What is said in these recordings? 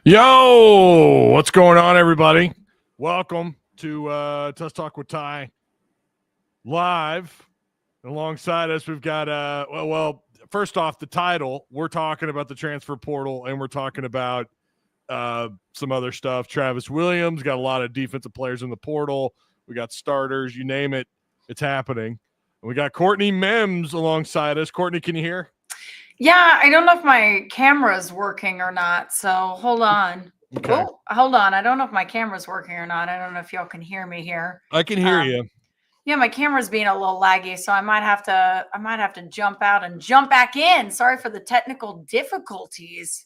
Yo, what's going on, everybody? Welcome to Tusk Talk with Ty live. Alongside us, we've got first off, the title. We're talking about the transfer portal, and we're talking about some other stuff. Travis Williams got a lot of defensive players in the portal. We got starters, you name it, it's happening. And we got Courtney Mims alongside us. Courtney, can you hear? Yeah, I don't know if my camera's working or not, so hold on. Okay. Oh, hold on. I don't know if my camera's working or not. I don't know if y'all can hear me here. I can hear you. Yeah, my camera's being a little laggy, so I might have to jump out and jump back in. Sorry for the technical difficulties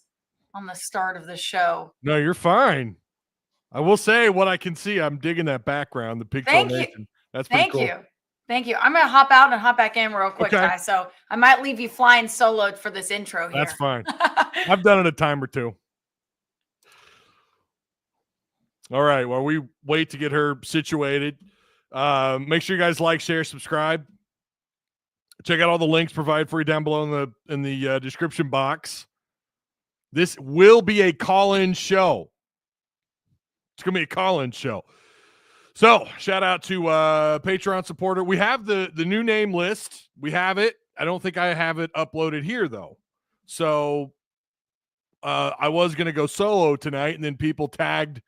on the start of the show. No, you're fine. I will say what I can see. I'm digging that background, the pixel nation. That's pretty cool. Thank you. I'm going to hop out and hop back in real quick, Okay. Ty. So I might leave you flying soloed for this intro here. That's fine. I've done it a time or two. All right. While we wait to get her situated, make sure you guys like, share, subscribe. Check out all the links provided for you down below in the description box. This will be a call-in show. It's going to be a call-in show. So, shout out to Patreon supporter. We have the new name list. We have it. I don't think I have it uploaded here, though. So, I was going to go solo tonight, and then people tagged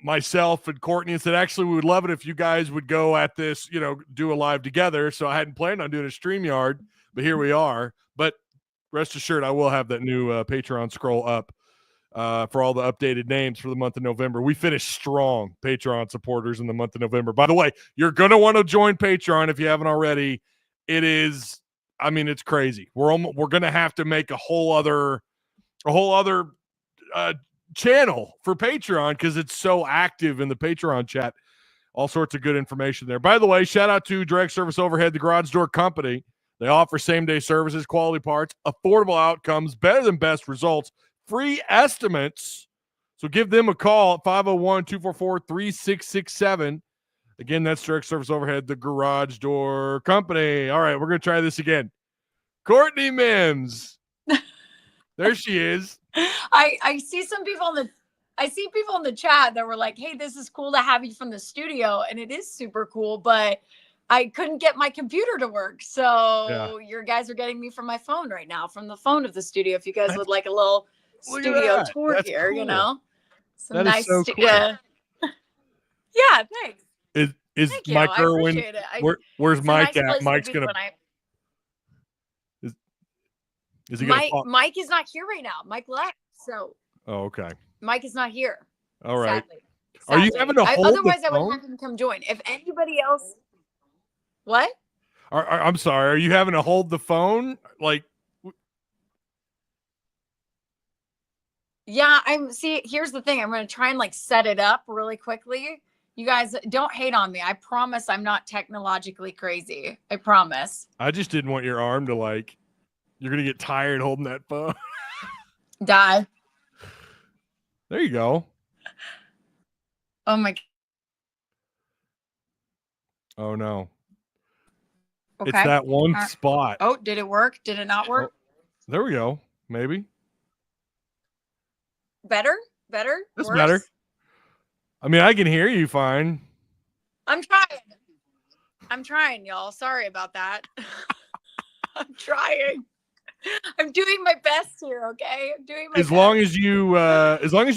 myself and Courtney and said, actually, we would love it if you guys would go at this, do a live together. So, I hadn't planned on doing a StreamYard, but here we are. But rest assured, I will have that new Patreon scroll up. For all the updated names for the month of November. We finished strong, Patreon supporters, in the month of November. By the way, you're going to want to join Patreon if you haven't already. It's crazy. We're going to have to make a whole other channel for Patreon because it's so active in the Patreon chat. All sorts of good information there. By the way, shout out to Direct Service Overhead, the Garage Door Company. They offer same-day services, quality parts, affordable outcomes, better than best results, free estimates. So give them a call at 501-244-3667. Again, that's Direct Service Overhead, the Garage Door Company. All right, we're going to try this again. Courtney Mims. There she is. I see some people in the chat that were like, hey, this is cool to have you from the studio. And it is super cool, but I couldn't get my computer to work. So Your guys are getting me from my phone right now, from the phone of the studio. If you guys would like a little studio tour here, cool. Some that nice so cool. Yeah, thanks. Is Thank Mike you. Irwin? Where's Mike at? Mike's gonna. Is he gonna? Mike is not here right now. Mike left. So. Oh, okay. Mike is not here. All right. Sadly. Are you having to hold otherwise, the phone? I would have him come join. If anybody else. What? I'm sorry. Are you having to hold the phone? Like. Yeah, here's the thing. I'm going to try and set it up really quickly. You guys don't hate on me. I promise I'm not technologically crazy. I promise. I just didn't want your arm to you're going to get tired holding that phone. Die. There you go. Oh my. Oh no. Okay. It's that one spot. Oh, did it work? Did it not work? Oh, there we go. Maybe. Better? That's better. I mean, I can hear you fine. I'm trying, y'all. Sorry about that. I'm trying. I'm doing my best here, okay? I'm doing my best. As long as you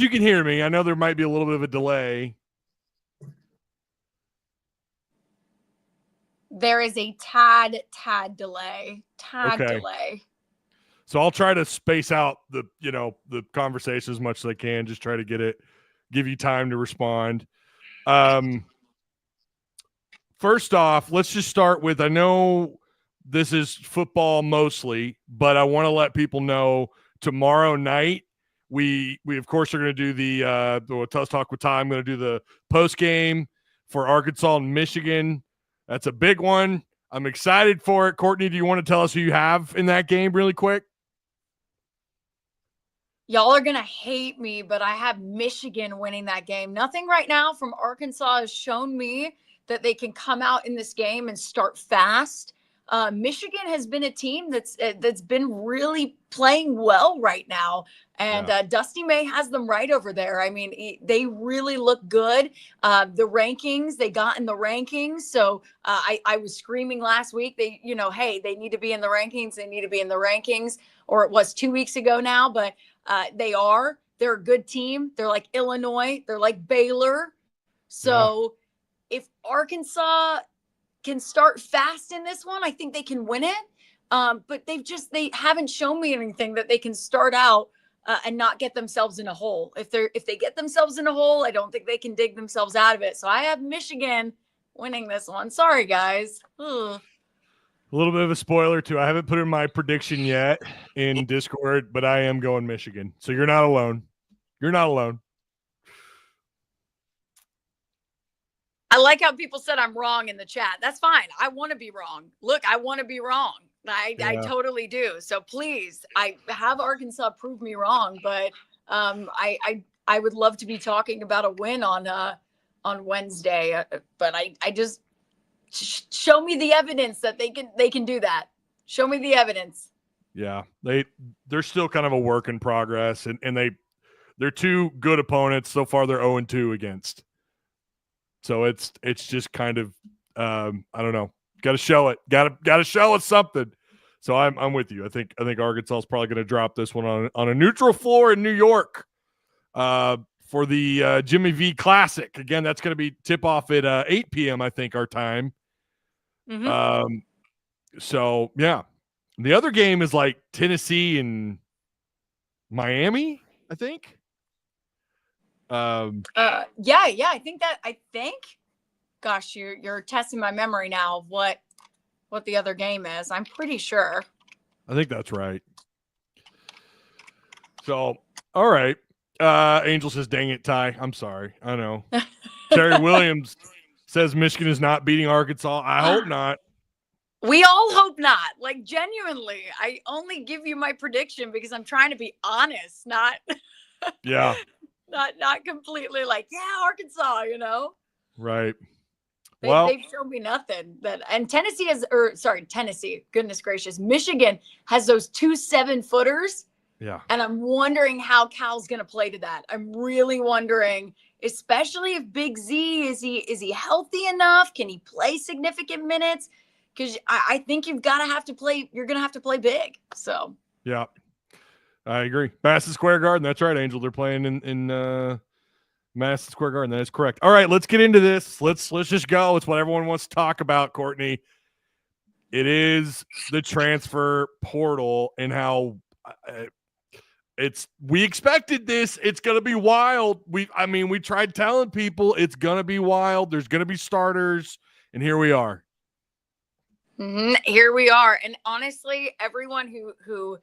can hear me. I know there might be a little bit of a delay. There is a tad delay. Delay. So I'll try to space out the conversation as much as I can. Just try to give you time to respond. First off, let's just start with, I know this is football mostly, but I want to let people know tomorrow night, we of course are going to do the Tusk Talk with Ty. I'm going to do the post game for Arkansas and Michigan. That's a big one. I'm excited for it. Courtney, do you want to tell us who you have in that game really quick? Y'all are going to hate me, but I have Michigan winning that game. Nothing right now from Arkansas has shown me that they can come out in this game and start fast. Michigan has been a team that's been really playing well right now. And Dusty May has them right over there. I mean, they really look good. The rankings, they got in the rankings. So I was screaming last week, hey, they need to be in the rankings. They need to be in the rankings. Or it was 2 weeks ago now, but they are. They're a good team. They're like Illinois. They're like Baylor. So if Arkansas can start fast in this one, I think they can win it. But they haven't shown me anything that they can start out and not get themselves in a hole. If they get themselves in a hole, I don't think they can dig themselves out of it. So I have Michigan winning this one. Sorry, guys. Ugh. A little bit of a spoiler too. I haven't put in my prediction yet in Discord, but I am going Michigan. So you're not alone. You're not alone. I like how people said I'm wrong in the chat. That's fine. I want to be wrong. Look, I want to be wrong. I totally do. So please, I have Arkansas prove me wrong, but I would love to be talking about a win on Wednesday. But I just show me the evidence that they can do that. Show me the evidence. Yeah, they're still kind of a work in progress, and they're two good opponents so far. They're 0-2 against. So it's just kind of I don't know. Got to show it. Got to show us something. So I'm with you. I think Arkansas is probably going to drop this one on a neutral floor in New York for the Jimmy V Classic. Again, that's going to be tip off at 8 p.m. I think our time. Mm-hmm. So yeah, the other game is like Tennessee and Miami, I think. Yeah. I think gosh, you're testing my memory now of what the other game is. I'm pretty sure. I think that's right. So, all right. Angel says, dang it, Ty. I'm sorry. I know. Terry Williams says Michigan is not beating Arkansas. I hope not. We all hope not. Like, genuinely, I only give you my prediction because I'm trying to be honest, not yeah. Not completely like, Arkansas, Right. They've shown me nothing and Tennessee, goodness gracious. Michigan has those 2 7-footers. Yeah. And I'm wondering how Cal's going to play to that. I'm really wondering, especially if Big Z, is he healthy enough? Can he play significant minutes? Because I think you're going to have to play big. So. Yeah. I agree. Madison Square Garden. That's right, Angel. They're playing in Madison Square Garden. That is correct. All right, let's get into this. Let's just go. It's what everyone wants to talk about, Courtney. It is the transfer portal and how we expected this. It's going to be wild. We tried telling people it's going to be wild. There's going to be starters, and here we are. Mm-hmm. Here we are. And honestly, everyone who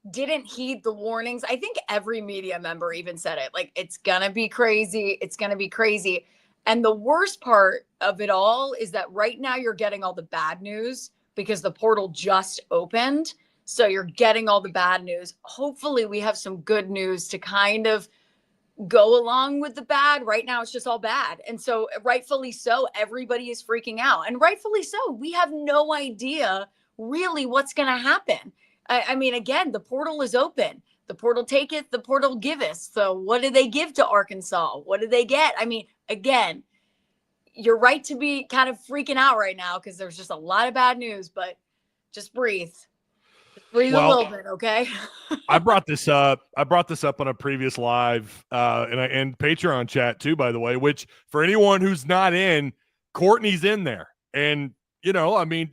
didn't heed the warnings, I think every media member even said it, like, it's going to be crazy. It's going to be crazy. And the worst part of it all is that right now you're getting all the bad news because the portal just opened. So you're getting all the bad news. Hopefully we have some good news to kind of go along with the bad. Right now it's just all bad. And so rightfully so, everybody is freaking out. And rightfully so, we have no idea really what's going to happen. I mean, again, the portal is open. The portal taketh, the portal giveth. So what do they give to Arkansas? What do they get? I mean, again, you're right to be kind of freaking out right now because there's just a lot of bad news, but just breathe. Just breathe a little bit, okay? I brought this up on a previous live and Patreon chat too, by the way, which for anyone who's not in, Courtney's in there. And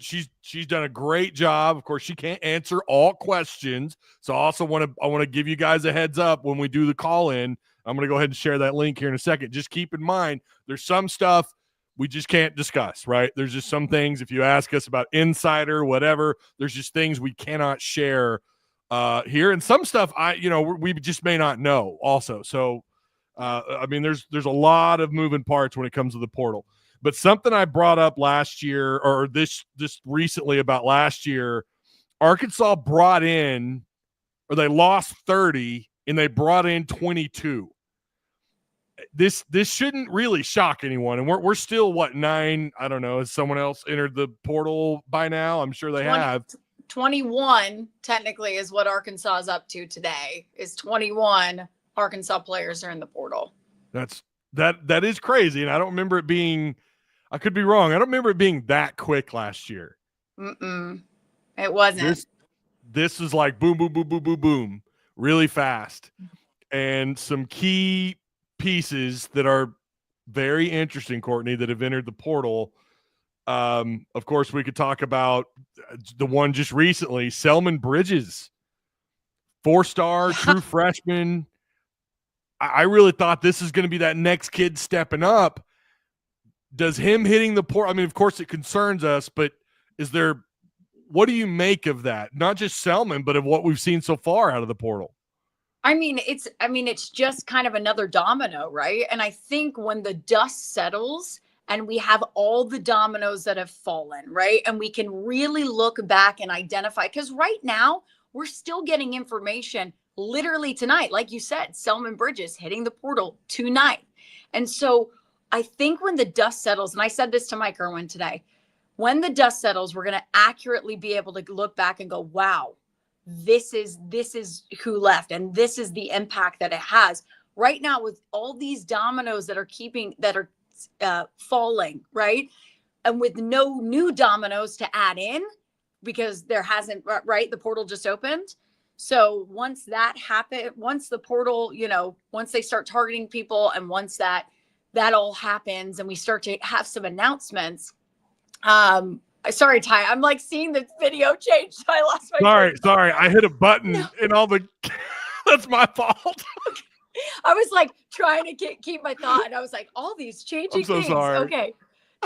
she's done a great job. Of course, she can't answer all questions. So I also want to give you guys a heads up when we do the call in. I'm going to go ahead and share that link here in a second. Just keep in mind, there's some stuff we just can't discuss, right? There's just some things, if you ask us about insider, whatever, there's just things we cannot share here. And some stuff we just may not know also. So, there's a lot of moving parts when it comes to the portal. But something I brought up last year, or this recently about last year, Arkansas brought in, or they lost 30 and they brought in 22. this shouldn't really shock anyone. And we're still what, 9? I don't know. Has someone else entered the portal by now? I'm sure they have. 21 technically is what Arkansas is up to today. Is 21 Arkansas players are in the portal. That is crazy, and I don't remember it being. I could be wrong. I don't remember it being that quick last year. It wasn't. This is like boom, boom, boom, boom, boom, boom, really fast, and some key pieces that are very interesting, Courtney, that have entered the portal. Of course, we could talk about the one just recently, Selman Bridges, 4-star, true freshman. I really thought this is going to be that next kid stepping up. Does him hitting the portal? I mean, of course, it concerns us, but what do you make of that? Not just Selman, but of what we've seen so far out of the portal. I mean, it's just kind of another domino, right? And I think when the dust settles and we have all the dominoes that have fallen, right? And we can really look back and identify, because right now we're still getting information literally tonight. Like you said, Selman Bridges hitting the portal tonight. And so I think when the dust settles, and I said this to Mike Irwin today, when the dust settles, we're going to accurately be able to look back and go, wow, this is who left. And this is the impact that it has right now with all these dominoes that are falling, right? And with no new dominoes to add in, because there hasn't, right? The portal just opened. So once that happened, once the portal, once they start targeting people, and once that all happens and we start to have some announcements, sorry, Ty, I'm like seeing the video change. So I lost my Sorry. I hit a button and all the, that's my fault. I was like trying to keep my thought, and I was like, all these changing things. Sorry. Okay.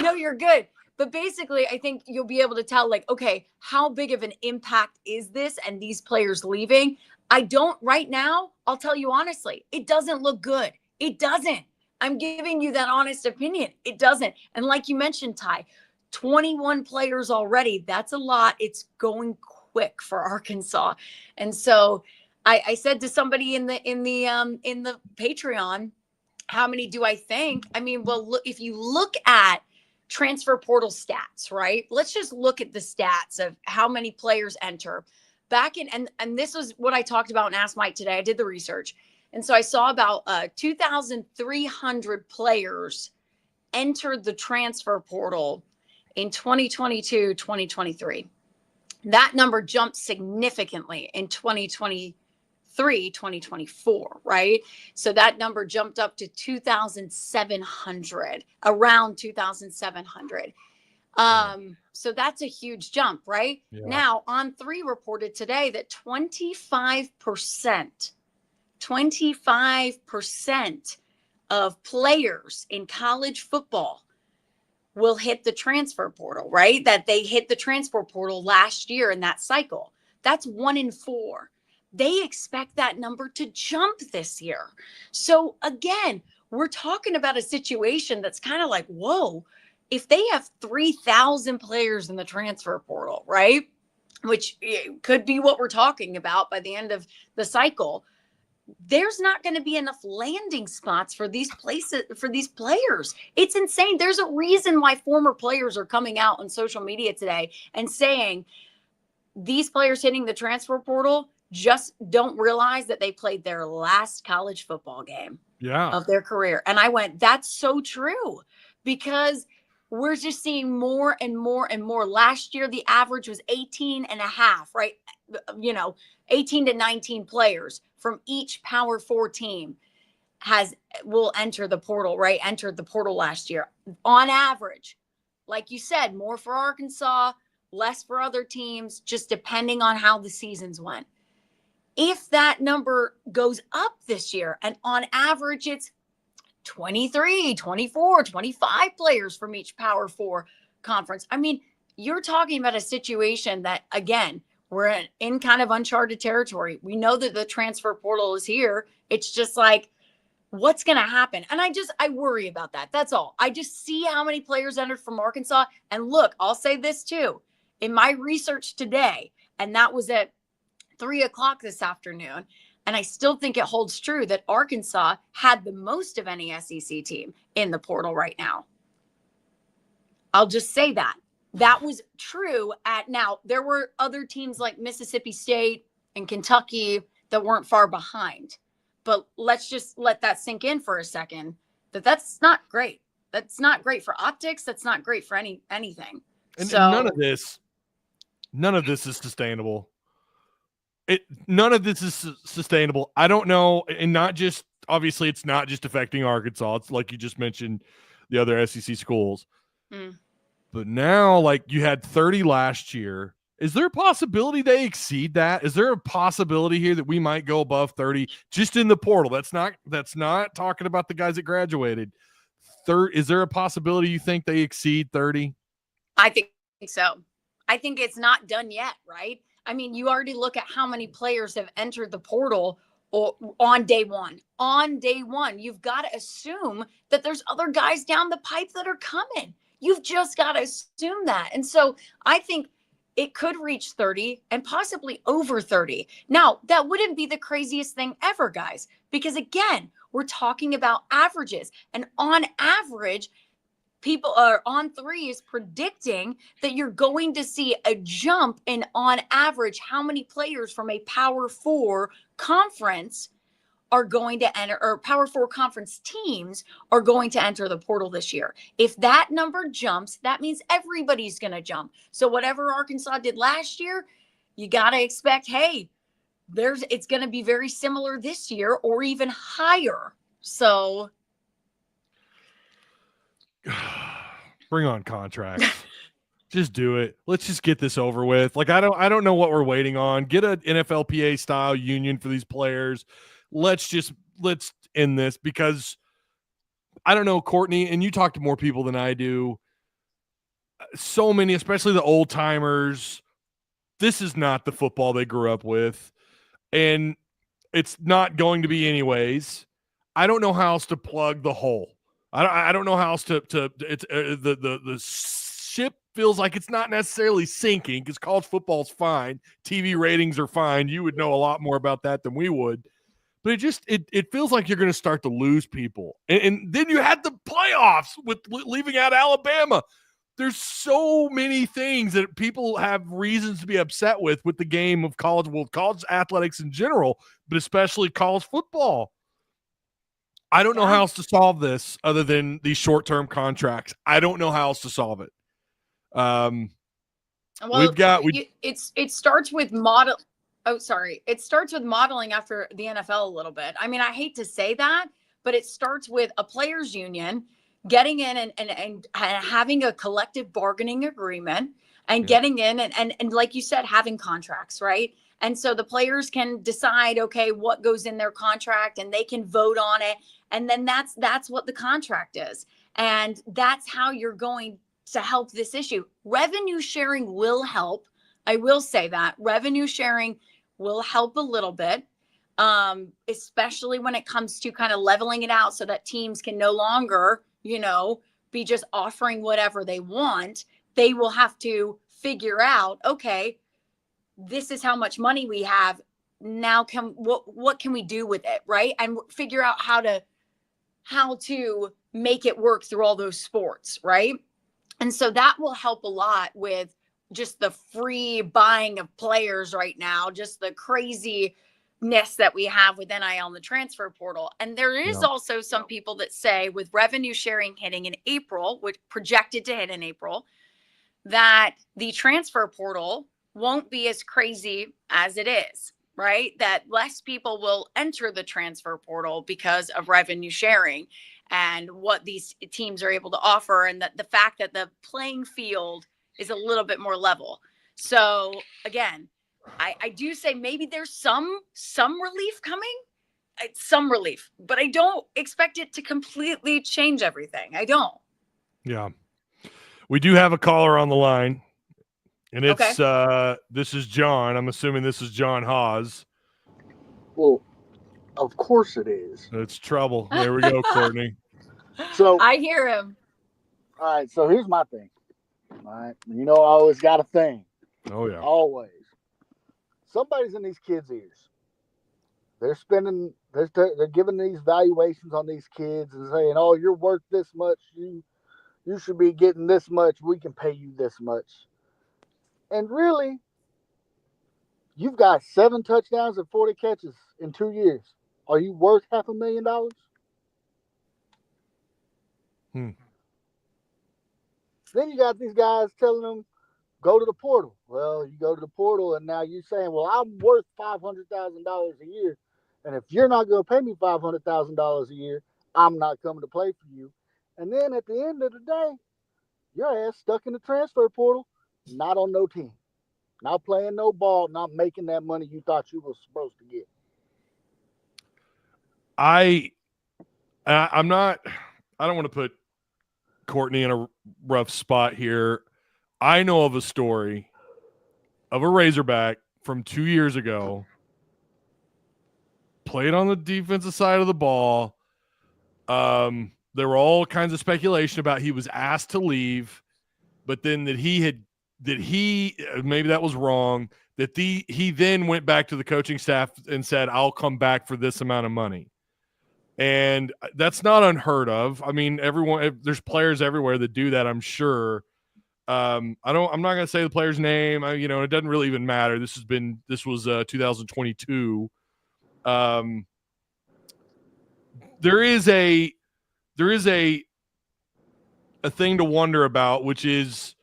No, you're good. But basically, I think you'll be able to tell, like, okay, how big of an impact is this and these players leaving? Right now, I'll tell you honestly, it doesn't look good. It doesn't. I'm giving you that honest opinion. It doesn't. And like you mentioned, Ty, 21 players already. That's a lot. It's going quick for Arkansas. And so I said to somebody in the Patreon, how many do I think? I mean, well, look, if you look at transfer portal stats, right? Let's just look at the stats of how many players enter back in. And this was what I talked about and asked Mike today. I did the research. And so I saw about 2,300 players entered the transfer portal in 2022, 2023. That number jumped significantly in 2023, 2024, right? So that number jumped up to 2,700, around 2,700. So that's a huge jump, right? Yeah. Now, On3 reported today that 25% of players in college football will hit the transfer portal, right? That they hit the transfer portal last year in that cycle. That's 1 in 4. They expect that number to jump this year. So again, we're talking about a situation that's kind of like, whoa, if they have 3,000 players in the transfer portal, right? Which could be what we're talking about by the end of the cycle. There's not going to be enough landing spots for these places, for these players. It's insane. There's a reason why former players are coming out on social media today and saying these players hitting the transfer portal just don't realize that they played their last college football game of their career. And I went, that's so true, because we're just seeing more and more and more. Last year, the average was 18 and a half, right? 18 to 19 players from each Power 4 team will enter the portal, right? Entered the portal last year. On average, like you said, more for Arkansas, less for other teams, just depending on how the seasons went. If that number goes up this year, and on average it's 23, 24, 25 players from each Power 4 conference, I mean, you're talking about a situation that, again, we're in kind of uncharted territory. We know that the transfer portal is here. It's just like, what's going to happen? And I worry about that. That's all. I just see how many players entered from Arkansas. And look, I'll say this too. In my research today, and that was at 3:00 this afternoon, And I still think it holds true that Arkansas had the most of any SEC team in the portal right now. I'll just say that. That was true now. There were other teams like Mississippi State and Kentucky that weren't far behind. But let's just let that sink in for a second, that's not great. That's not great for optics. That's not great for anything. And so none of this is sustainable. None of this is sustainable. I don't know. And not just, obviously, it's not just affecting Arkansas. It's like you just mentioned the other SEC schools. But now, like, you had 30 last year. Is there a possibility they exceed that? Is there a possibility here that we might go above 30 just in the portal? That's not talking about the guys that graduated. Is there a possibility you think they exceed 30? I think so. I think it's not done yet, right? I mean, you already look at how many players have entered the portal on day one. On day one, you've got to assume that there's other guys down the pipe that are coming. You've just got to assume that. And so I think it could reach 30 and possibly over 30. Now, that wouldn't be the craziest thing ever, guys, because again, we're talking about averages. And on average, people are on threes predicting that you're going to see a jump in, on average, how many players from a Power 4 conference are going to enter, or Power 4 conference teams are going to enter the portal this year. If that number jumps, that means everybody's going to jump. So whatever Arkansas did last year, you got to expect, hey, it's going to be very similar this year or even higher. So bring on contracts. Just do it. Let's just get this over with. Like, I don't know what we're waiting on. Get an NFLPA style union for these players. Let's end this, because I don't know, Courtney, and you talk to more people than I do. So many, especially the old timers, this is not the football they grew up with, and it's not going to be anyways. I don't know how else to plug the hole. I don't know how else to it's the ship feels like it's not necessarily sinking, because college football's fine. TV ratings are fine. You would know a lot more about that than we would. But it feels like you're going to start to lose people. And then you had the playoffs with leaving out Alabama. There's so many things that people have reasons to be upset with the game of college athletics in general, but especially college football. I don't know how else to solve this other than these short-term contracts. I don't know how else to solve it. It starts with model. Oh, sorry. It starts with modeling after the NFL a little bit. I mean, I hate to say that, but it starts with a players union getting in and having a collective bargaining agreement and getting in and like you said, having contracts, right? And so the players can decide, okay, what goes in their contract, and they can vote on it. And then that's what the contract is. And that's how you're going to help this issue. Revenue sharing will help. I will say that revenue sharing will help a little bit, especially when it comes to kind of leveling it out so that teams can no longer, be just offering whatever they want. They will have to figure out, okay, this is how much money we have. Now what can we do with it, right? And figure out how to make it work through all those sports, right? And so that will help a lot with just the free buying of players right now, just the craziness that we have with NIL and the transfer portal. And there is also some people that say, with revenue sharing hitting in April, which projected to hit in April, that the transfer portal won't be as crazy as it is, right? That less people will enter the transfer portal because of revenue sharing and what these teams are able to offer, and that the fact that the playing field is a little bit more level. So again, I do say maybe there's some relief coming, some relief, but I don't expect it to completely change everything. I don't. Yeah. We do have a caller on the line, and it's, this is John. I'm assuming this is John Hawes. Well, of course it is. It's trouble. There we go, Courtney. So I hear him. All right. So here's my thing. All right. I always got a thing. Oh, yeah. Always. Somebody's in these kids' ears. they're spending, they're giving these valuations on these kids and saying, "Oh, you're worth this much. You should be getting this much. We can pay you this much." And really, you've got 7 touchdowns and 40 catches in 2 years. Are you worth $500,000? Then you got these guys telling them, go to the portal. Well, you go to the portal, and now you're saying, well, I'm worth $500,000 a year. And if you're not going to pay me $500,000 a year, I'm not coming to play for you. And then at the end of the day, your ass stuck in the transfer portal, not on no team, not playing no ball, not making that money you thought you were supposed to get. I don't want to put Courtney in a rough spot here. I know of a story of a Razorback from 2 years ago, played on the defensive side of the ball. There were all kinds of speculation about he was asked to leave, but then maybe that was wrong, that he then went back to the coaching staff and said, "I'll come back for this amount of money." And that's not unheard of. I mean, there's players everywhere that do that, I'm sure. I'm not going to say the player's name. It doesn't really even matter. This was 2022. There is a thing to wonder about, which is,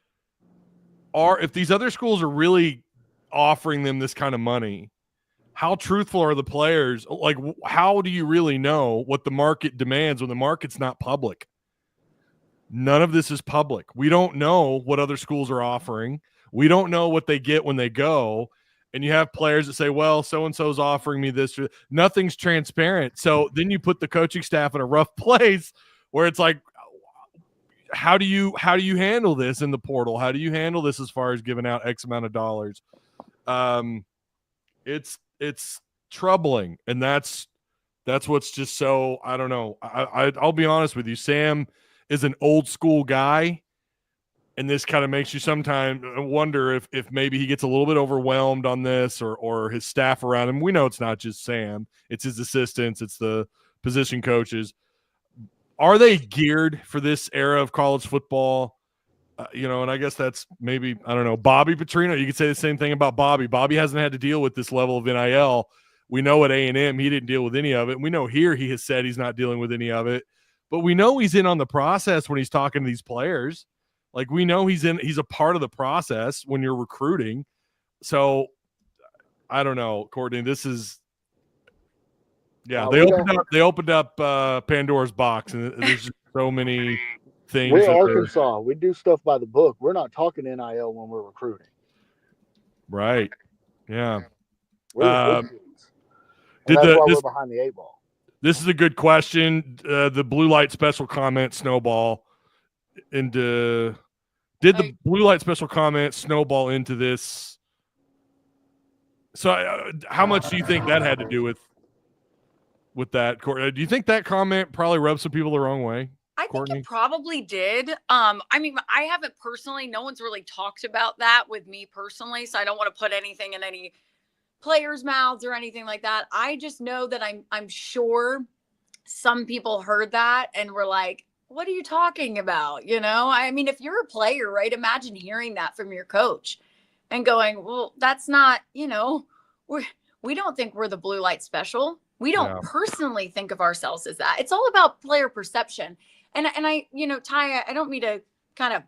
if these other schools are really offering them this kind of money, how truthful are the players? Like, how do you really know what the market demands when the market's not public? None of this is public. We don't know what other schools are offering. We don't know what they get when they go. And you have players that say, well, so-and-so is offering me this. Nothing's transparent. So then you put the coaching staff in a rough place where it's like, how do you handle this in the portal? How do you handle this as far as giving out X amount of dollars? It's troubling. And that's what's just so, I don't know. I'll be honest with you. Sam is an old school guy. And this kind of makes you sometimes wonder if maybe he gets a little bit overwhelmed on this, or his staff around him. We know it's not just Sam. It's his assistants. It's the position coaches. Are they geared for this era of college football? And I guess that's maybe, I don't know, Bobby Petrino. You could say the same thing about Bobby. Bobby hasn't had to deal with this level of NIL. We know at A&M he didn't deal with any of it. We know here he has said he's not dealing with any of it. But we know he's in on the process when he's talking to these players. Like, we know he's a part of the process when you're recruiting. So I don't know, Courtney, this is, they opened up Pandora's box, and there's just so many things. We're Arkansas. We do stuff by the book. We're not talking NIL when we're recruiting. Right. Yeah. We're we're behind the 8 ball. This is a good question. The blue light special comment snowball into the blue light special comment snowball into this. So how much do you think that had to do with that? Do you think that comment probably rubbed some people the wrong way? I think it probably did. I mean, I haven't personally, no one's really talked about that with me personally, so I don't want to put anything in any players' mouths or anything like that. I just know that I'm sure some people heard that and were like, what are you talking about? I mean, if you're a player, right, imagine hearing that from your coach and going, well, that's not, we don't think we're the blue light special. We don't personally think of ourselves as that. It's all about player perception. And I, Ty, I don't mean to kind of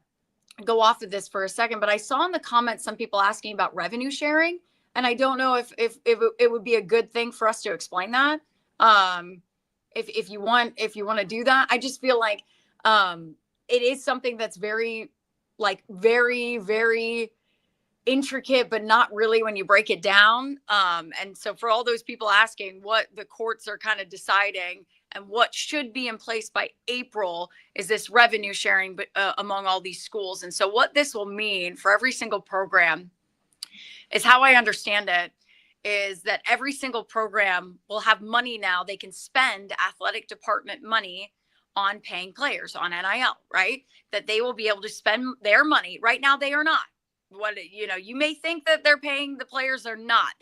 go off of this for a second, but I saw in the comments some people asking about revenue sharing. And I don't know if it would be a good thing for us to explain that. If you want to do that, I just feel like it is something that's very, very intricate, but not really when you break it down. And so for all those people asking what the courts are kind of deciding and what should be in place by April is this revenue sharing among all these schools. And so what this will mean for every single program is, how I understand it, is that every single program will have money now. They can spend athletic department money on paying players on NIL, right? That they will be able to spend their money. Right now, they are not. You may think that they're paying the players. They're not.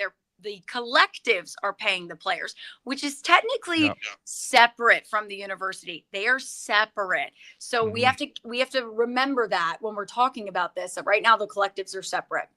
the collectives are paying the players, which is technically separate from the university. They are separate. So we have to remember that when we're talking about this. So right now, the collectives are separate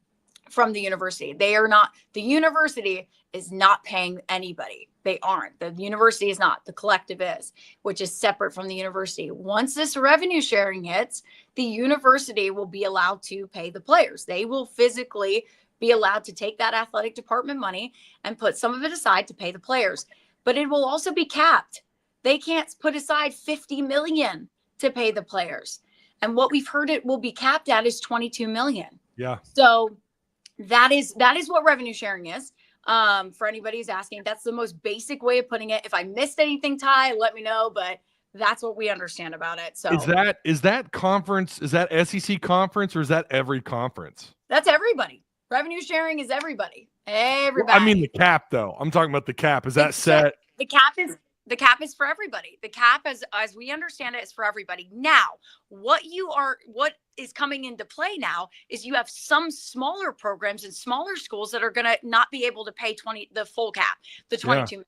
from the university. They are not, the university is not paying anybody. They aren't. The university is not. The collective is, which is separate from the university. Once this revenue sharing hits, the university will be allowed to pay the players. They will physically be allowed to take that athletic department money and put some of it aside to pay the players. But it will also be capped. They can't put aside $50 million to pay the players. And what we've heard it will be capped at is $22 million. Yeah. So that is what revenue sharing is. For anybody who's asking, that's the most basic way of putting it. If I missed anything, Ty, let me know, but that's what we understand about it. So is that conference, is that SEC conference, or is that every conference? That's everybody. Revenue sharing is everybody. Everybody. Well, I mean the cap though. I'm talking about the cap. Is that set? The cap is for everybody. The cap, as we understand it, is for everybody. Now, what is coming into play now is you have some smaller programs and smaller schools that are going to not be able to pay the full cap, the 22. Yeah.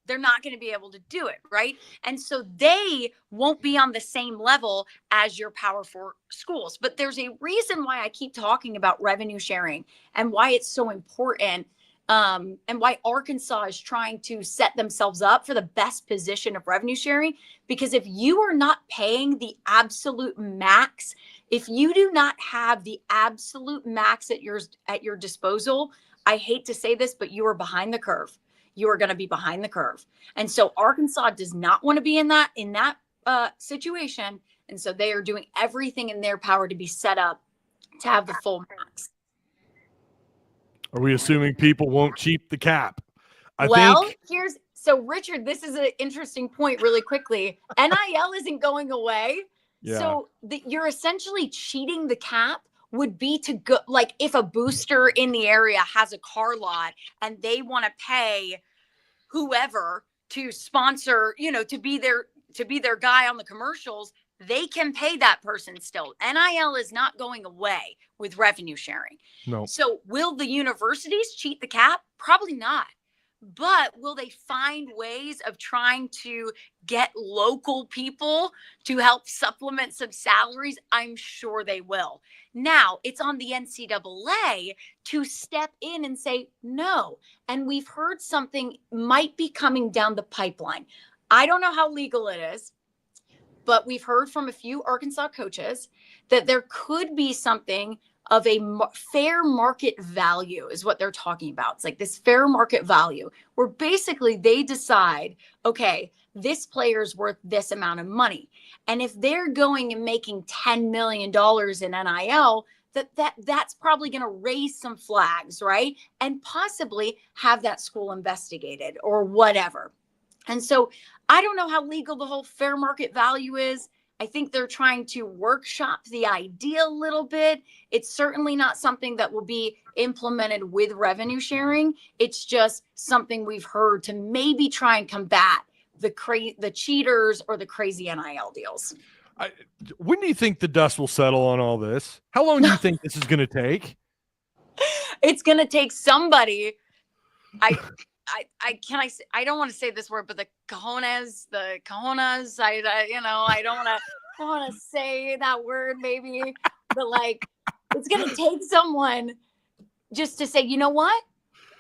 They're not going to be able to do it, right? And so they won't be on the same level as your Power 4 schools. But there's a reason why I keep talking about revenue sharing and why it's so important. And why Arkansas is trying to set themselves up for the best position of revenue sharing, because if you are not paying the absolute max, if you do not have the absolute max at your disposal, I hate to say this, but you are behind the curve. You are going to be behind the curve. And so Arkansas does not want to be in that situation. And so they are doing everything in their power to be set up to have the full max. Are we assuming people won't cheap the cap? So Richard, this is an interesting point really quickly. NIL isn't going away. Yeah. So you're essentially cheating the cap would be to go, like if a booster in the area has a car lot and they want to pay whoever to sponsor, to be their guy on the commercials, they can pay that person still. NIL is not going away with revenue sharing. No. So will the universities cheat the cap? Probably not. But will they find ways of trying to get local people to help supplement some salaries? I'm sure they will. Now, it's on the NCAA to step in and say no. And we've heard something might be coming down the pipeline. I don't know how legal it is, but we've heard from a few Arkansas coaches that there could be something of a fair market value is what they're talking about. It's like this fair market value where basically they decide, okay, this player's worth this amount of money. And if they're going and making $10 million in NIL, that's probably going to raise some flags, right? And possibly have that school investigated or whatever. And so I don't know how legal the whole fair market value is. I think they're trying to workshop the idea a little bit. It's certainly not something that will be implemented with revenue sharing. It's just something we've heard to maybe try and combat the cheaters or the crazy NIL deals. When do you think the dust will settle on all this? How long do you think this is going to take? It's going to take somebody. I don't want to say this word, but the cojones, I don't want to say that word maybe, but like, it's going to take someone just to say, you know what?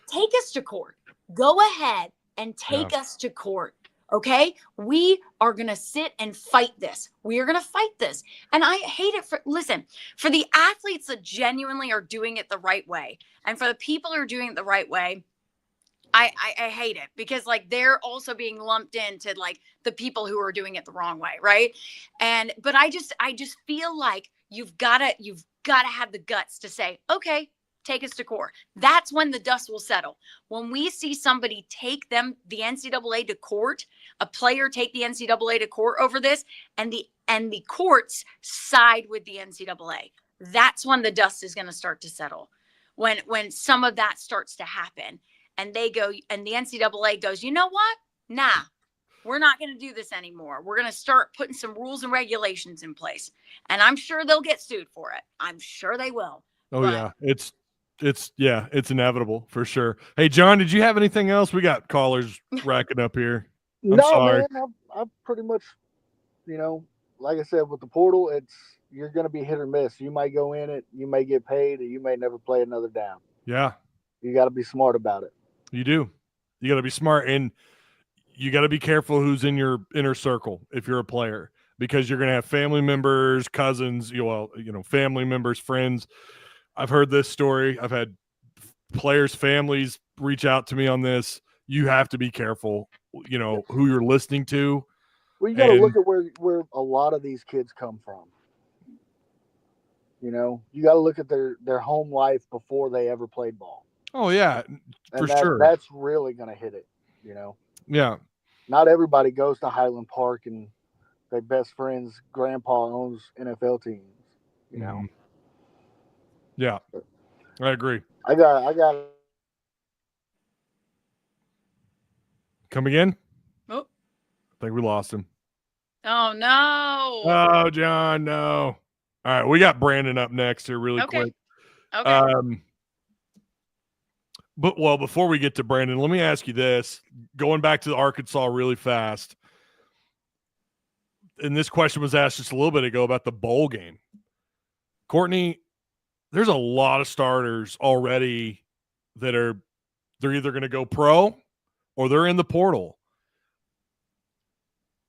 Take us to court. Go ahead and take us to court. Okay. We are going to sit and fight this. We are going to fight this. And I hate it for the athletes that genuinely are doing it the right way. And for the people who are doing it the right way, I hate it because like they're also being lumped into like the people who are doing it the wrong way, right? But I just feel like you've got to have the guts to say, okay, take us to court. That's when the dust will settle. When we see somebody take the NCAA to court, a player take the NCAA to court over this, and the courts side with the NCAA. That's when the dust is going to start to settle. When some of that starts to happen. And they go, and the NCAA goes, you know what? Nah, we're not going to do this anymore. We're going to start putting some rules and regulations in place. And I'm sure they'll get sued for it. I'm sure they will. Oh, yeah. It's It's inevitable for sure. Hey, John, did you have anything else? We got callers racking up here. I'm sorry. Man, I've pretty much, like I said, with the portal, you're going to be hit or miss. You might go in it, you may get paid, or you may never play another down. Yeah. You got to be smart about it. You do. You got to be smart, and you got to be careful who's in your inner circle if you're a player, because you're going to have family members, cousins, family members, friends. I've heard this story. I've had players' families reach out to me on this. You have to be careful, who you're listening to. Well, you got to look at where a lot of these kids come from. You got to look at their home life before they ever played ball. Oh, yeah, sure. That's really going to hit it, Yeah. Not everybody goes to Highland Park and their best friend's grandpa owns NFL teams, Mm-hmm. Yeah, I agree. I got. Come again? Oh. I think we lost him. Oh, no. Oh, John, no. All right, we got Brandon up next here really quick. Okay. But before we get to Brandon, let me ask you this. Going back to Arkansas really fast, and this question was asked just a little bit ago about the bowl game. Courtney, there's a lot of starters already they're either going to go pro or they're in the portal.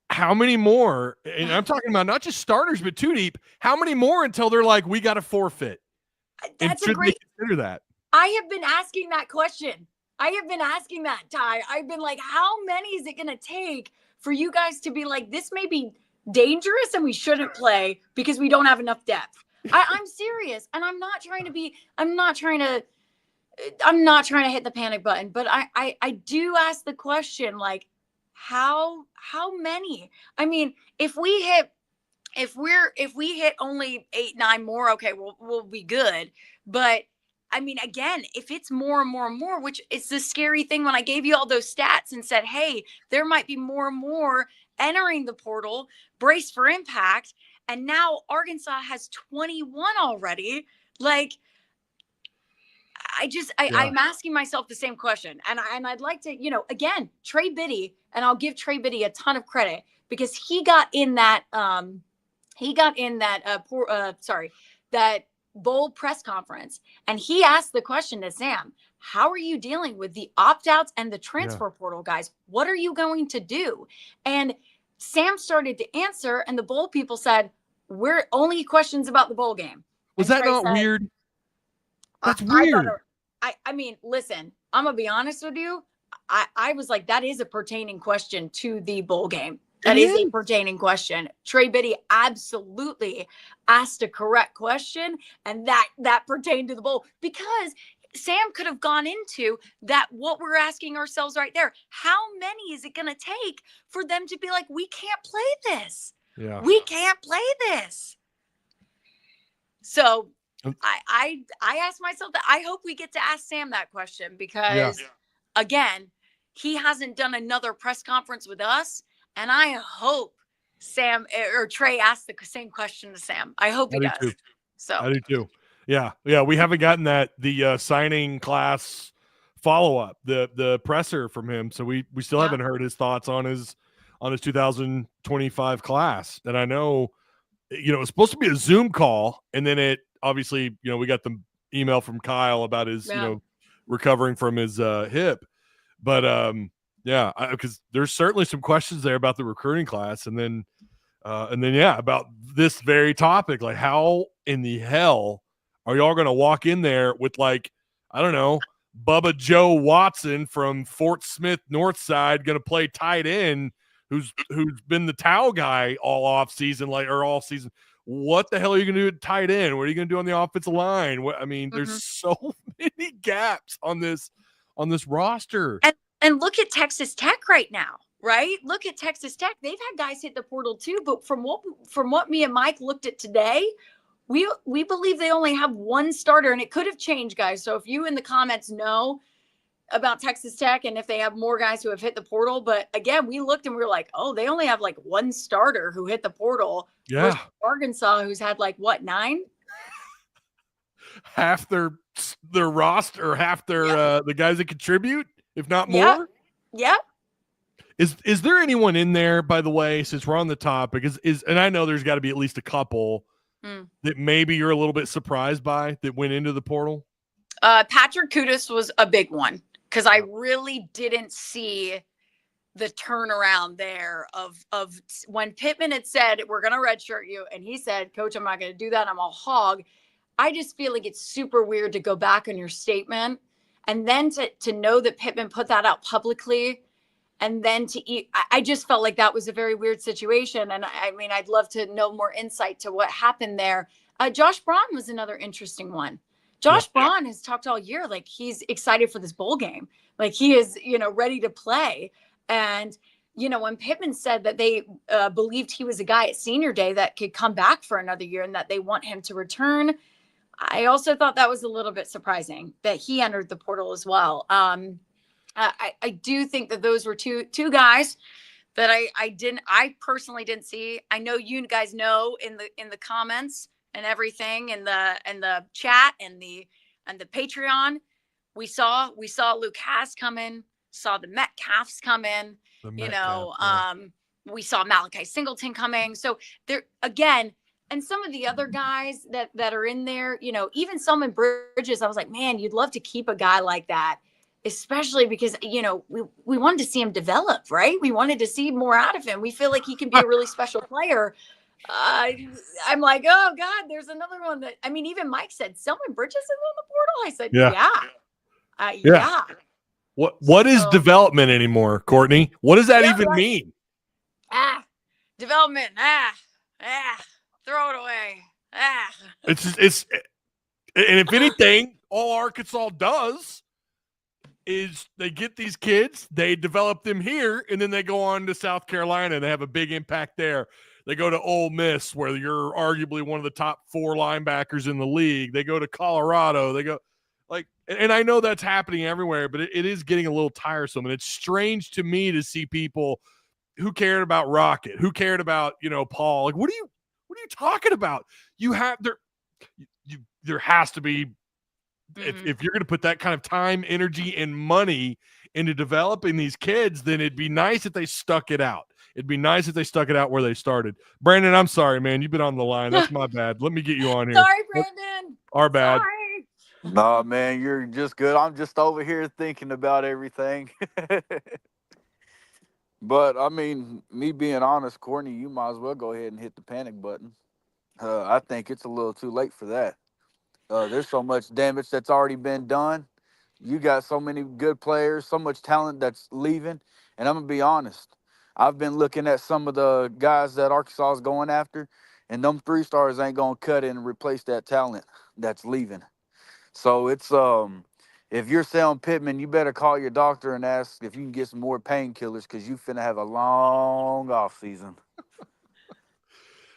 How many more? And I'm talking about not just starters, but two deep. How many more until they're like, we got to forfeit? That's a great. Consider that. I have been asking that question. I have been asking that, Ty. I've been like, how many is it going to take for you guys to be like, this may be dangerous and we shouldn't play because we don't have enough depth? I'm serious. And I'm not trying to hit the panic button, but I do ask the question, like, how many? I mean, if we hit only 8, 9 more, okay, we'll be good. But I mean, again, if it's more and more and more, which is the scary thing when I gave you all those stats and said, hey, there might be more and more entering the portal, brace for impact. And now Arkansas has 21 already. Like, I'm asking myself the same question. And I'd like to, again, Trey Biddy, and I'll give Trey Biddy a ton of credit because he got in that bowl press conference, and he asked the question to Sam, how are you dealing with the opt-outs and the transfer portal guys? What are you going to do? And Sam started to answer, and the bowl people said, we're only questions about the bowl game. Was that not weird? That's weird. I mean, listen, I'm going to be honest with you. I was like, that is a pertaining question to the bowl game. That is a pertaining question. Trey Biddy absolutely asked a correct question, and that pertained to the bowl, because Sam could have gone into that, what we're asking ourselves right there. How many is it going to take for them to be like, we can't play this? Yeah. We can't play this. So I asked myself that. I hope we get to ask Sam that question because, again, he hasn't done another press conference with us. And I hope Sam or Trey asks the same question to Sam. I hope he does. Too. So I do too. Yeah. We haven't gotten the signing class follow-up, the presser from him. So we still haven't heard his thoughts on his 2025 class. And I know, it's supposed to be a Zoom call, and then it obviously, we got the email from Kyle about his, recovering from his hip. But because there's certainly some questions there about the recruiting class, and then about this very topic, like how in the hell are y'all going to walk in there with, like, I don't know, Bubba Joe Watson from Fort Smith Northside going to play tight end, who's been the towel guy all off season, or all season. What the hell are you going to do at tight end? What are you going to do on the offensive line? There's so many gaps on this roster. And look at Texas Tech right now, right? Look at Texas Tech. They've had guys hit the portal too, but from what me and Mike looked at today, we believe they only have one starter, and it could have changed, guys. So if you in the comments know about Texas Tech and if they have more guys who have hit the portal, but again, we looked and we were like, oh, they only have like one starter who hit the portal. Yeah. Arkansas, who's had like what, 9? half their roster, or half their the guys that contribute, if not more. Yeah. Is there anyone in there, by the way, since we're on the topic, and I know there's got to be at least a couple that maybe you're a little bit surprised by that went into the portal? Patrick Kudus was a big one because I really didn't see the turnaround there of when Pittman had said, we're going to redshirt you. And he said, Coach, I'm not going to do that. I'm a hog. I just feel like it's super weird to go back on your statement and then to know that Pittman put that out publicly. And then I just felt like that was a very weird situation. And I mean, I'd love to know more insight to what happened there. Josh Braun was another interesting one. Josh Braun has talked all year like he's excited for this bowl game. Like he is, ready to play. And, when Pittman said that they believed he was a guy at senior day that could come back for another year and that they want him to return, I also thought that was a little bit surprising that he entered the portal as well. I do think that those were two guys that I personally didn't see. I know you guys know in the comments and everything in the chat and the Patreon, we saw Luke Haas come in, saw the Metcalfs come in, we saw Malachi Singleton coming. So there again, and some of the other guys that are in there, even Selman Bridges, I was like, man, you'd love to keep a guy like that. Especially because, we wanted to see him develop, right? We wanted to see more out of him. We feel like he can be a really special player. I'm like, oh, God, there's another one that, even Mike said, Selman Bridges is on the portal? I said, yeah. What is development anymore, Courtney? What does that even mean? Development. Throw it away. It's and if anything, all Arkansas does is they get these kids, they develop them here, and then they go on to South Carolina and they have a big impact there. They go to Ole Miss, where you're arguably one of the top 4 linebackers in the league. They go to Colorado. They go and I know that's happening everywhere, but it is getting a little tiresome. And it's strange to me to see people who cared about Rocket, who cared about, Paul. Like, what are you talking about? There has to be, if you're going to put that kind of time, energy, and money into developing these kids, then it'd be nice if they stuck it out. It'd be nice if they stuck it out where they started. Brandon, I'm sorry, man. You've been on the line. That's my bad. Let me get you on here. Sorry, Brandon. Our bad. Sorry. No, man, you're just good. I'm just over here thinking about everything. But, me being honest, Courtney, you might as well go ahead and hit the panic button. I think it's a little too late for that. There's so much damage that's already been done. You got so many good players, so much talent that's leaving. And I'm going to be honest. I've been looking at some of the guys that Arkansas is going after, and them 3-stars ain't going to cut in and replace that talent that's leaving. So it's if you're selling Pittman, you better call your doctor and ask if you can get some more painkillers because you finna have a long off season.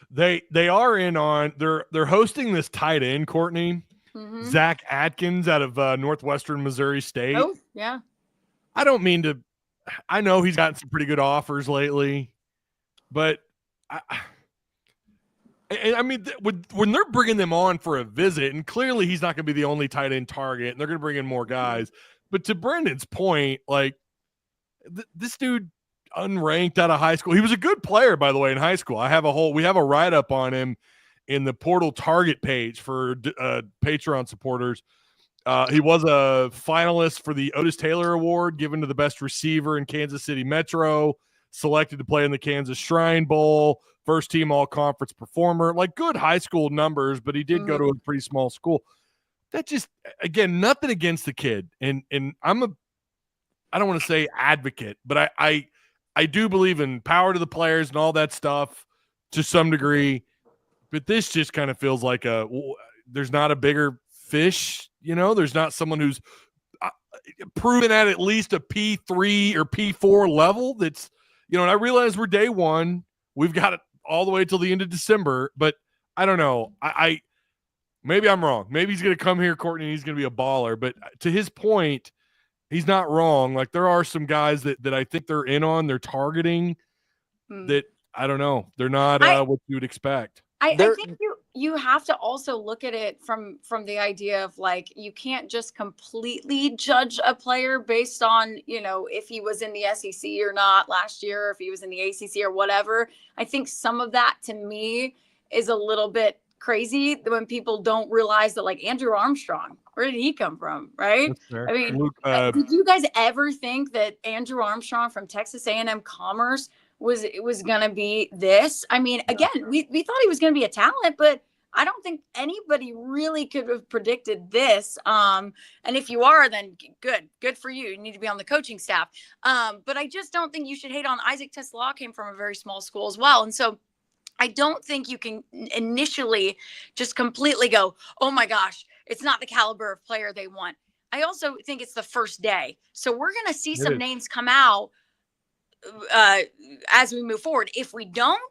They are in on they're hosting this tight end, Courtney. Zach Atkins out of Northwestern Missouri State. Oh, yeah. I don't mean to. I know he's gotten some pretty good offers lately, but when they're bringing them on for a visit, and clearly he's not going to be the only tight end target, and they're going to bring in more guys. But to Brendan's point, this dude unranked out of high school. He was a good player, by the way, in high school. We have a write-up on him in the portal target page for Patreon supporters. He was a finalist for the Otis Taylor Award given to the best receiver in Kansas City Metro, selected to play in the Kansas Shrine Bowl, first team all-conference performer, good high school numbers, but he did go to a pretty small school. That just, again, nothing against the kid. And I don't want to say advocate, but I do believe in power to the players and all that stuff to some degree. But this just kind of feels like there's not a bigger fish, there's not someone who's proven at least a P3 or P4 level that's, and I realize we're day one. We've got it all the way till the end of December, but I don't know. I maybe I'm wrong. Maybe he's going to come here, Courtney, and he's going to be a baller. But to his point, he's not wrong. There are some guys that I think they're in on, they're targeting that, I don't know. They're not what you would expect. I think you have to also look at it from the idea of like, you can't just completely judge a player based on, you know, if he was in the SEC or not last year, or if he was in the ACC or whatever. I think some of that to me is a little bit crazy when people don't realize that, like, Andrew Armstrong, where did he come from? Right. That's fair. I mean, Luke, did you guys ever think that Andrew Armstrong from Texas A&M Commerce was going to be this? I mean, again, we thought he was going to be a talent, but I don't think anybody really could have predicted this. And if you are, then good for you. You need to be on the coaching staff. But I just don't think you should hate on Isaac TeSlaa. Came from a very small school as well. And so I don't think you can initially just completely go, oh my gosh, it's not the caliber of player they want. I also think it's the first day. So we're going to see some names come out as we move forward. If we don't,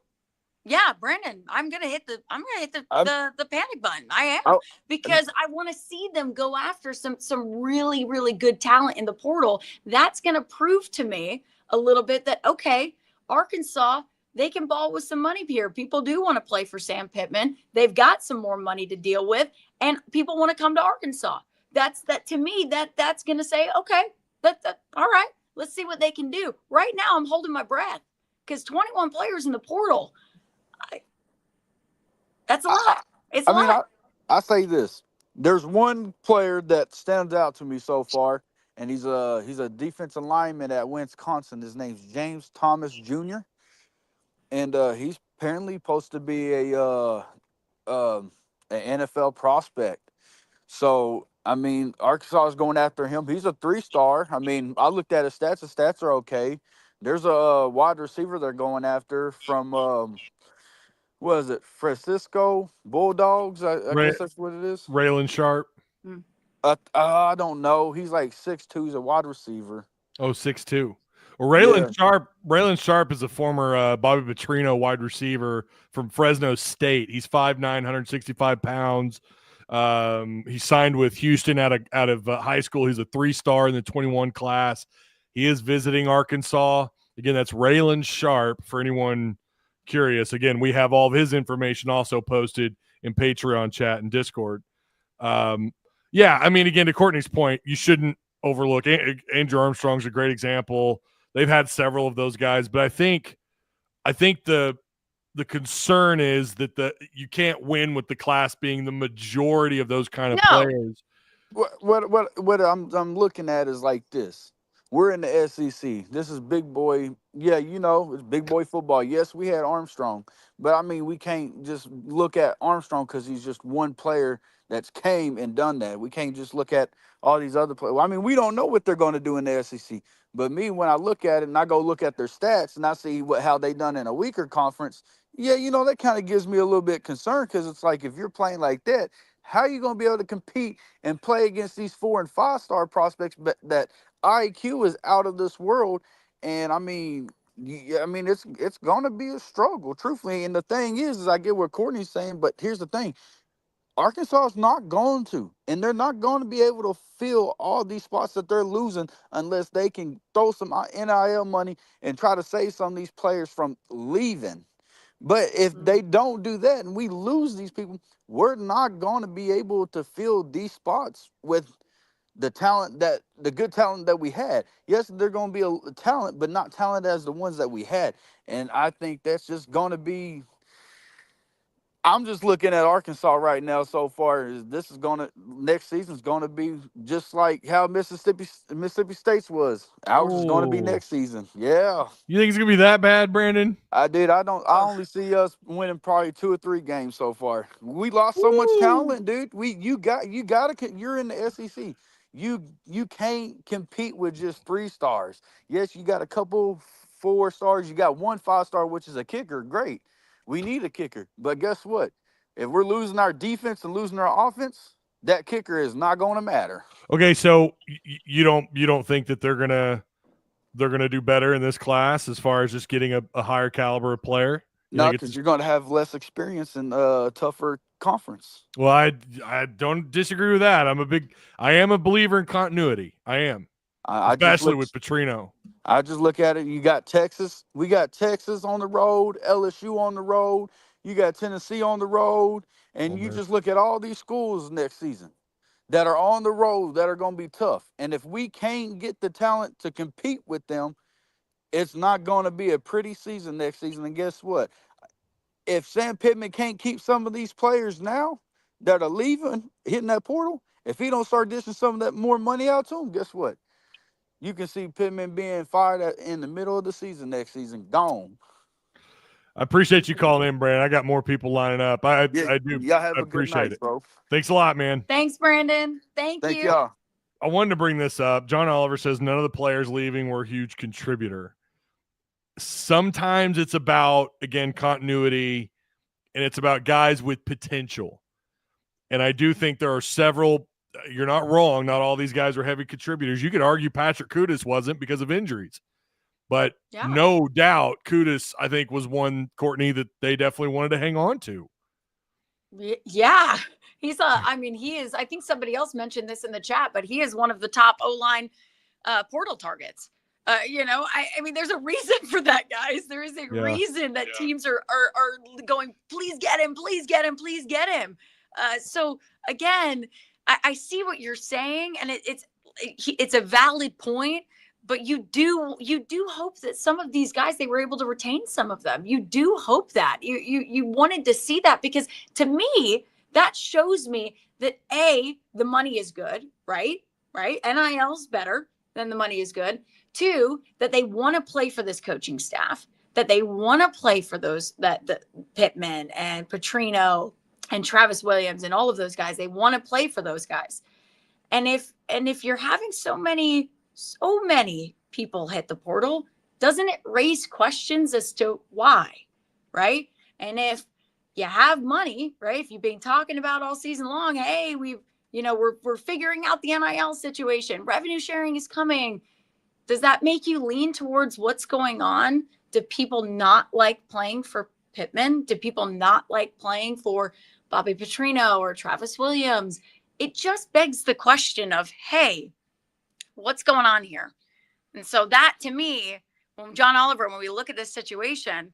yeah, Brandon, I'm gonna hit the panic button. I am, because I want to see them go after some really, really good talent in the portal. That's gonna prove to me a little bit that, okay, Arkansas, they can ball with some money here. People do want to play for Sam Pittman. They've got some more money to deal with, and people want to come to Arkansas. That's to me, that's gonna say, okay, that all right, let's see what they can do. Right now, I'm holding my breath because 21 players in the portal. That's a lot. It's a lot. I say this. There's one player that stands out to me so far, and he's a defensive lineman at Wisconsin. His name's James Thomas Jr. And he's apparently supposed to be an NFL prospect. So, I mean, Arkansas is going after him. He's a 3-star. I mean, I looked at his stats. His stats are okay. There's a wide receiver they're going after from what is it, Francisco Bulldogs? I guess that's what it is. Raylan Sharp. I don't know. He's like 6'2". He's a wide receiver. Oh, 6'2". Well, Raylan Sharp is a former Bobby Petrino wide receiver from Fresno State. He's 5'9", 165 pounds. He signed with Houston out of high school. He's a 3-star in the 21 class. He is visiting Arkansas. Again, that's Raylan Sharp for anyone curious. Again, we have all of his information also posted in Patreon chat and Discord. Yeah, I mean, again, to Courtney's point, you shouldn't overlook Andrew Armstrong's a great example. They've had several of those guys, but I think the concern is that you can't win with the class being the majority of those kind of players. What I'm looking at is like this. We're in the SEC. This is big boy. Yeah, you know, it's big boy football. Yes, we had Armstrong, but I mean, we can't just look at Armstrong because he's just one player that's came and done that. We can't just look at all these other players. Well, I mean, we don't know what they're going to do in the SEC. But me, when I look at it and I go look at their stats and I see how they done in a weaker conference, yeah, you know, that kind of gives me a little bit concerned because it's like if you're playing like that, how are you going to be able to compete and play against these 4- and 5-star prospects that IQ is out of this world? And I mean, it's going to be a struggle, truthfully. And the thing is I get what Courtney's saying, but here's the thing. Arkansas is not going to, and they're not going to be able to fill all these spots that they're losing unless they can throw some NIL money and try to save some of these players from leaving. But if they don't do that and we lose these people, we're not going to be able to fill these spots with the good talent that we had. Yes, they're going to be a talent, but not talent as the ones that we had. And I think that's just going to be. I'm just looking at Arkansas right now so far. Next season's going to be just like how Mississippi State's was. Ours is going to be next season. Yeah. You think it's going to be that bad, Brandon? I only see us winning probably 2 or 3 games so far. We lost so much talent, dude. You're in the SEC. You can't compete with just 3 stars. Yes, you got a couple 4 stars. You got 1 5-star, which is a kicker. Great. We need a kicker. But guess what? If we're losing our defense and losing our offense, that kicker is not going to matter. Okay, so you don't think that they're gonna do better in this class as far as just getting a higher caliber of player? No, because you're going to have less experience in a tougher conference. Well, I don't disagree with that. I am a believer in continuity. I am. Especially with Petrino. I just look at it. You got Texas. We got Texas on the road, LSU on the road. You got Tennessee on the road, and you just look at all these schools next season that are on the road that are going to be tough. And if we can't get the talent to compete with them, it's not going to be a pretty season next season. And guess what? If Sam Pittman can't keep some of these players now that are leaving, hitting that portal, if he don't start dishing some of that more money out to them, guess what? You can see Pittman being fired in the middle of the season next season, gone. I appreciate you calling in, Brandon. I got more people lining up. I do. Y'all have I a good appreciate night, it, bro. Thanks a lot, man. Thanks, Brandon. Thank you. Y'all. I wanted to bring this up. John Oliver says none of the players leaving were a huge contributor. Sometimes it's about, again, continuity, and it's about guys with potential. And I do think there are several. You're not wrong. Not all these guys were heavy contributors. You could argue Patrick Kudus wasn't because of injuries. But no doubt, Kudus, I think, was one, Courtney, that they definitely wanted to hang on to. Yeah. He is, I think somebody else mentioned this in the chat, but he is one of the top O-line portal targets. I mean, there's a reason for that, guys. There is a reason that teams are going, please get him, please get him, please get him. So again, I see what you're saying, and it's a valid point. But you do hope that some of these guys, they were able to retain some of them. You do hope that you wanted to see that, because to me, that shows me that the money is good, right? NIL's better than the money is good. 2, that they want to play for this coaching staff, that they want to play for those that Pittman and Petrino and Travis Williams and all of those guys. They want to play for those guys. And if you're having so many people hit the portal, doesn't it raise questions as to why, right? And if you have money, right, if you've been talking about all season long, hey, we're figuring out the NIL situation, revenue sharing is coming, does that make you lean towards what's going on? Do people not like playing for Pittman? Do people not like playing for Bobby Petrino or Travis Williams? It just begs the question of, hey, what's going on here? And so that, to me, when we look at this situation,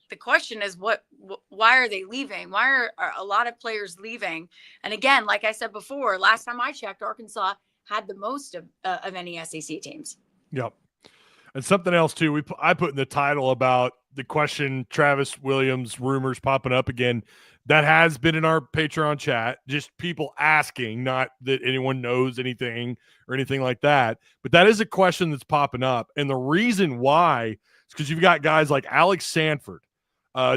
the question is, why are they leaving? Why are a lot of players leaving? And again, like I said before, last time I checked, Arkansas had the most of any SEC teams. Yep. And something else too, I put in the title about the question, Travis Williams rumors popping up again. That has been in our Patreon chat, just people asking, not that anyone knows anything or anything like that. But that is a question that's popping up. And the reason why is because you've got guys like Alex Sanford,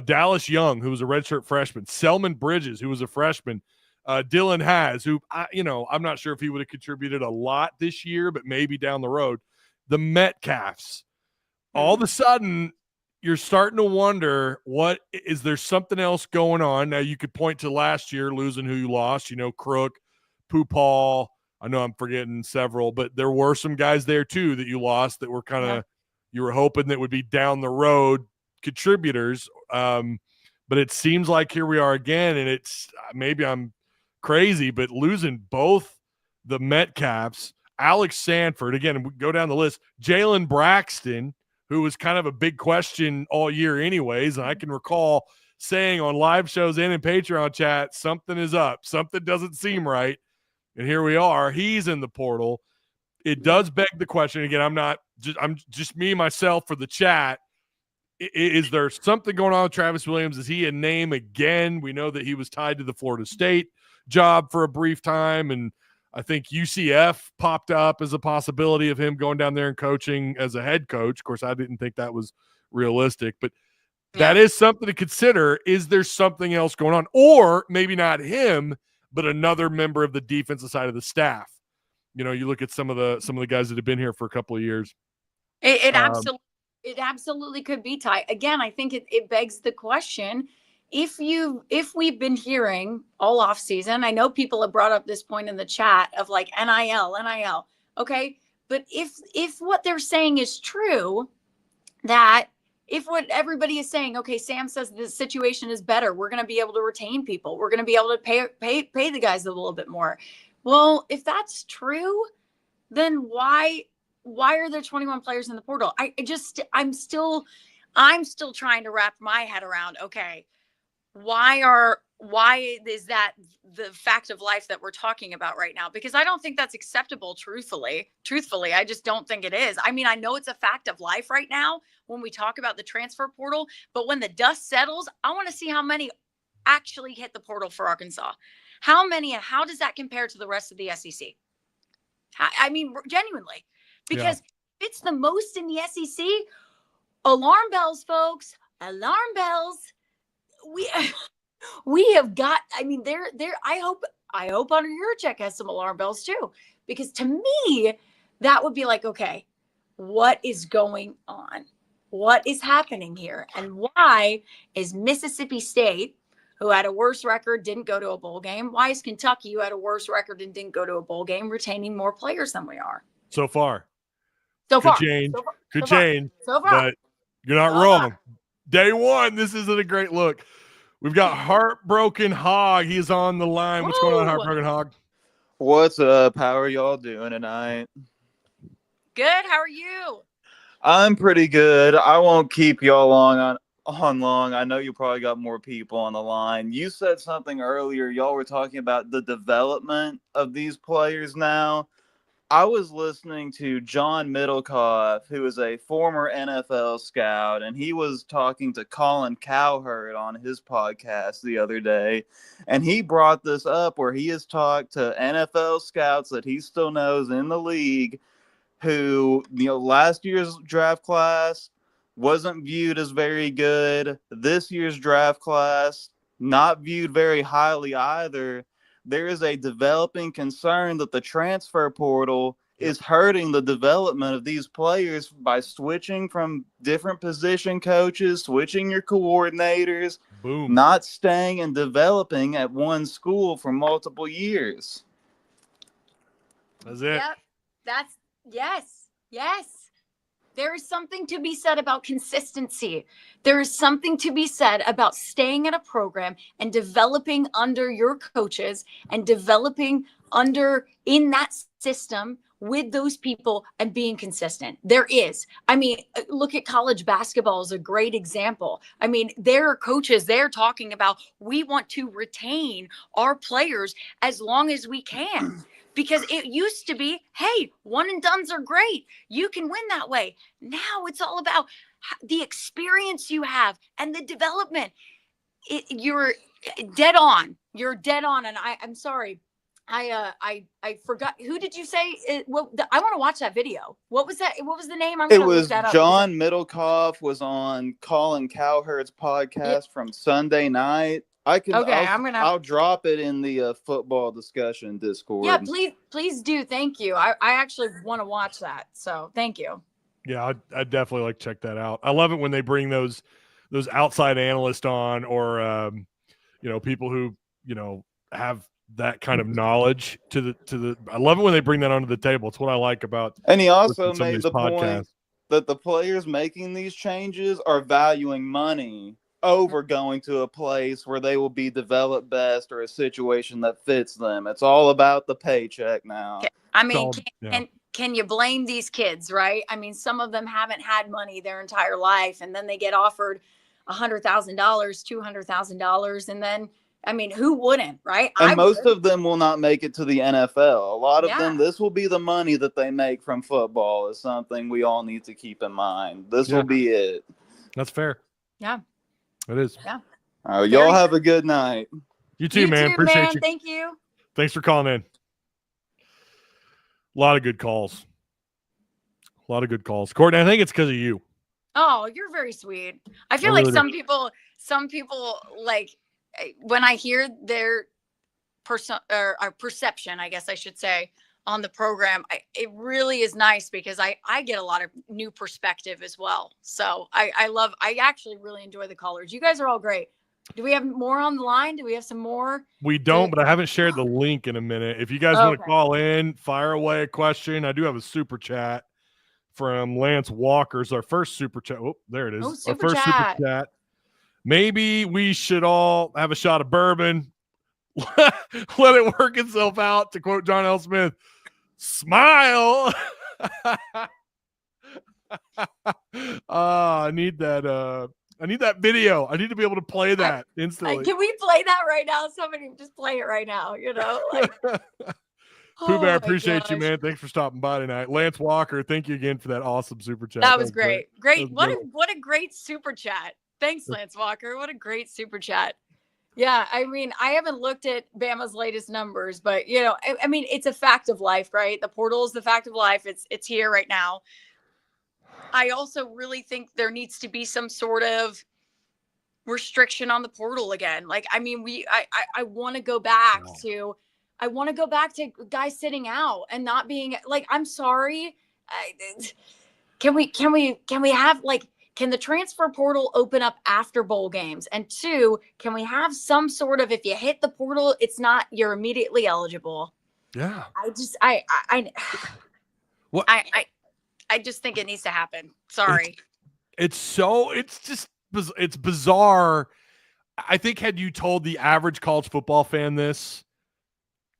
Dallas Young, who was a redshirt freshman, Selman Bridges, who was a freshman, Dylan Haas, who, I'm not sure if he would have contributed a lot this year, but maybe down the road. The Metcalfs. All of a sudden, you're starting to wonder, is there something else going on? Now, you could point to last year losing who you lost, Crook, Pupal. I know I'm forgetting several, but there were some guys there too that you lost that were kind of, you were hoping that would be down the road contributors. But it seems like here we are again, and it's, maybe I'm crazy, but losing both the Metcalfs, Alex Sanford, again, we go down the list, Jalen Braxton, who was kind of a big question all year anyways. And I can recall saying on live shows and in Patreon chat, something is up. Something doesn't seem right. And here we are. He's in the portal. It does beg the question. Again, I'm just me, myself for the chat. Is there something going on with Travis Williams? Is he a name again? We know that he was tied to the Florida State job for a brief time. And I think UCF popped up as a possibility of him going down there and coaching as a head coach. Of course, I didn't think that was realistic, but that is something to consider. Is there something else going on? Or maybe not him, but another member of the defensive side of the staff. You look at some of the guys that have been here for a couple of years. It absolutely could be, Ty. Again, I think it begs the question. If we've been hearing all off season, I know people have brought up this point in the chat of like NIL. Okay. But if what they're saying is true, that if what everybody is saying, okay, Sam says the situation is better, we're going to be able to retain people. We're going to be able to pay the guys a little bit more. Well, if that's true, then why are there 21 players in the portal? I'm still trying to wrap my head around, okay, why is that the fact of life that we're talking about right now? Because I don't think that's acceptable. Truthfully, I just don't think it is. I mean, I know it's a fact of life right now when we talk about the transfer portal, but when the dust settles, I want to see how many actually hit the portal for Arkansas. How many, and how does that compare to the rest of the SEC? I mean, genuinely, because it's the most in the SEC. Alarm bells, folks. Alarm bells. We have got, I mean, I hope Hunter Yurachek has some alarm bells too, because to me, that would be like, okay, what is going on? What is happening here? And why is Mississippi State, who had a worse record, didn't go to a bowl game? Why is Kentucky, who had a worse record and didn't go to a bowl game, retaining more players than we are? So far. Could change. Could so far. change. So far. But you're not wrong. Day one, this isn't a great look. We've got Heartbroken Hog. He's on the line. What's going on, Heartbroken Hog? What's up? How are y'all doing tonight? Good. How are you? I'm pretty good. I won't keep y'all on long. I know you probably got more people on the line. You said something earlier. Y'all were talking about the development of these players now. I was listening to John Metcalf, who is a former NFL scout, and he was talking to Colin Cowherd on his podcast the other day, and he brought this up where he has talked to NFL scouts that he still knows in the league who, last year's draft class wasn't viewed as very good. This year's draft class, not viewed very highly either. There is a developing concern that the transfer portal is hurting the development of these players by switching from different position coaches, switching your coordinators, not staying and developing at one school for multiple years. That's it. Yep. Yes. There is something to be said about consistency. There is something to be said about staying at a program and developing under your coaches and developing in that system with those people and being consistent. There is. I mean, look at college basketball as a great example. I mean, there are coaches, they're talking about, we want to retain our players as long as we can. Because it used to be, hey, one and dones are great. You can win that way. Now it's all about the experience you have and the development. You're dead on. You're dead on. And I'm sorry. I forgot. Who did you say? I want to watch that video. What was that? What was the name? It was John Metcalf was on Colin Cowherd's podcast from Sunday night. I'll drop it in the football discussion Discord. Yeah, please do. Thank you. I actually want to watch that. So thank you. Yeah, I'd definitely like to check that out. I love it when they bring those outside analysts on, or people who have that kind of knowledge to the. I love it when they bring that onto the table. It's what I like about. And he also made the point that the players making these changes are valuing money over going to a place where they will be developed best or a situation that fits them. It's all about the paycheck now. I mean, can you blame these kids, right? I mean, some of them haven't had money their entire life, and then they get offered $100,000, $200,000, and then, I mean, who wouldn't, right? And most of them will not make it to the NFL. A lot of them, this will be the money that they make from football is something we all need to keep in mind. This will be it. That's fair. Yeah. It is. Yeah. Y'all have a good night. You too, man. Appreciate you. Thank you. Thanks for calling in. A lot of good calls. Courtney, I think it's because of you. Oh, you're very sweet. I feel like some people like when I hear their perception, I guess I should say, on the program, it really is nice because I get a lot of new perspective as well. So I actually really enjoy the callers. You guys are all great. Do we have more on the line? Do we have some more? We don't, but I haven't shared the link in a minute. If you guys want to call in, fire away a question. I do have a super chat from Lance Walker's our first super chat. Oh, there it is. Our first super chat. Maybe we should all have a shot of bourbon. Let it work itself out, to quote John L. Smith. Smile. I need that I need that video. I need to be able to play that instantly. Can we play that right now? Somebody just play it right now, you know? Like, Pooh Bear, my appreciate you, gosh. man. Thanks for stopping by tonight. Lance Walker, thank you again for that awesome super chat. That was great. Great. That was What a great super chat. Thanks, Lance Walker. What a great super chat. Yeah, I mean, I haven't looked at Bama's latest numbers, but you know, I mean, it's a fact of life, right? The portal is the fact of life. It's here right now. I also really think there needs to be some sort of restriction on the portal again. Like, I mean, I want to go back to, guys sitting out and not being like, I'm sorry. Can we have like, can the transfer portal open up after bowl games? And 2, can we have some sort of, if you hit the portal, it's not, you're immediately eligible. Yeah. I just think it needs to happen. Sorry. It's bizarre. I think had you told the average college football fan this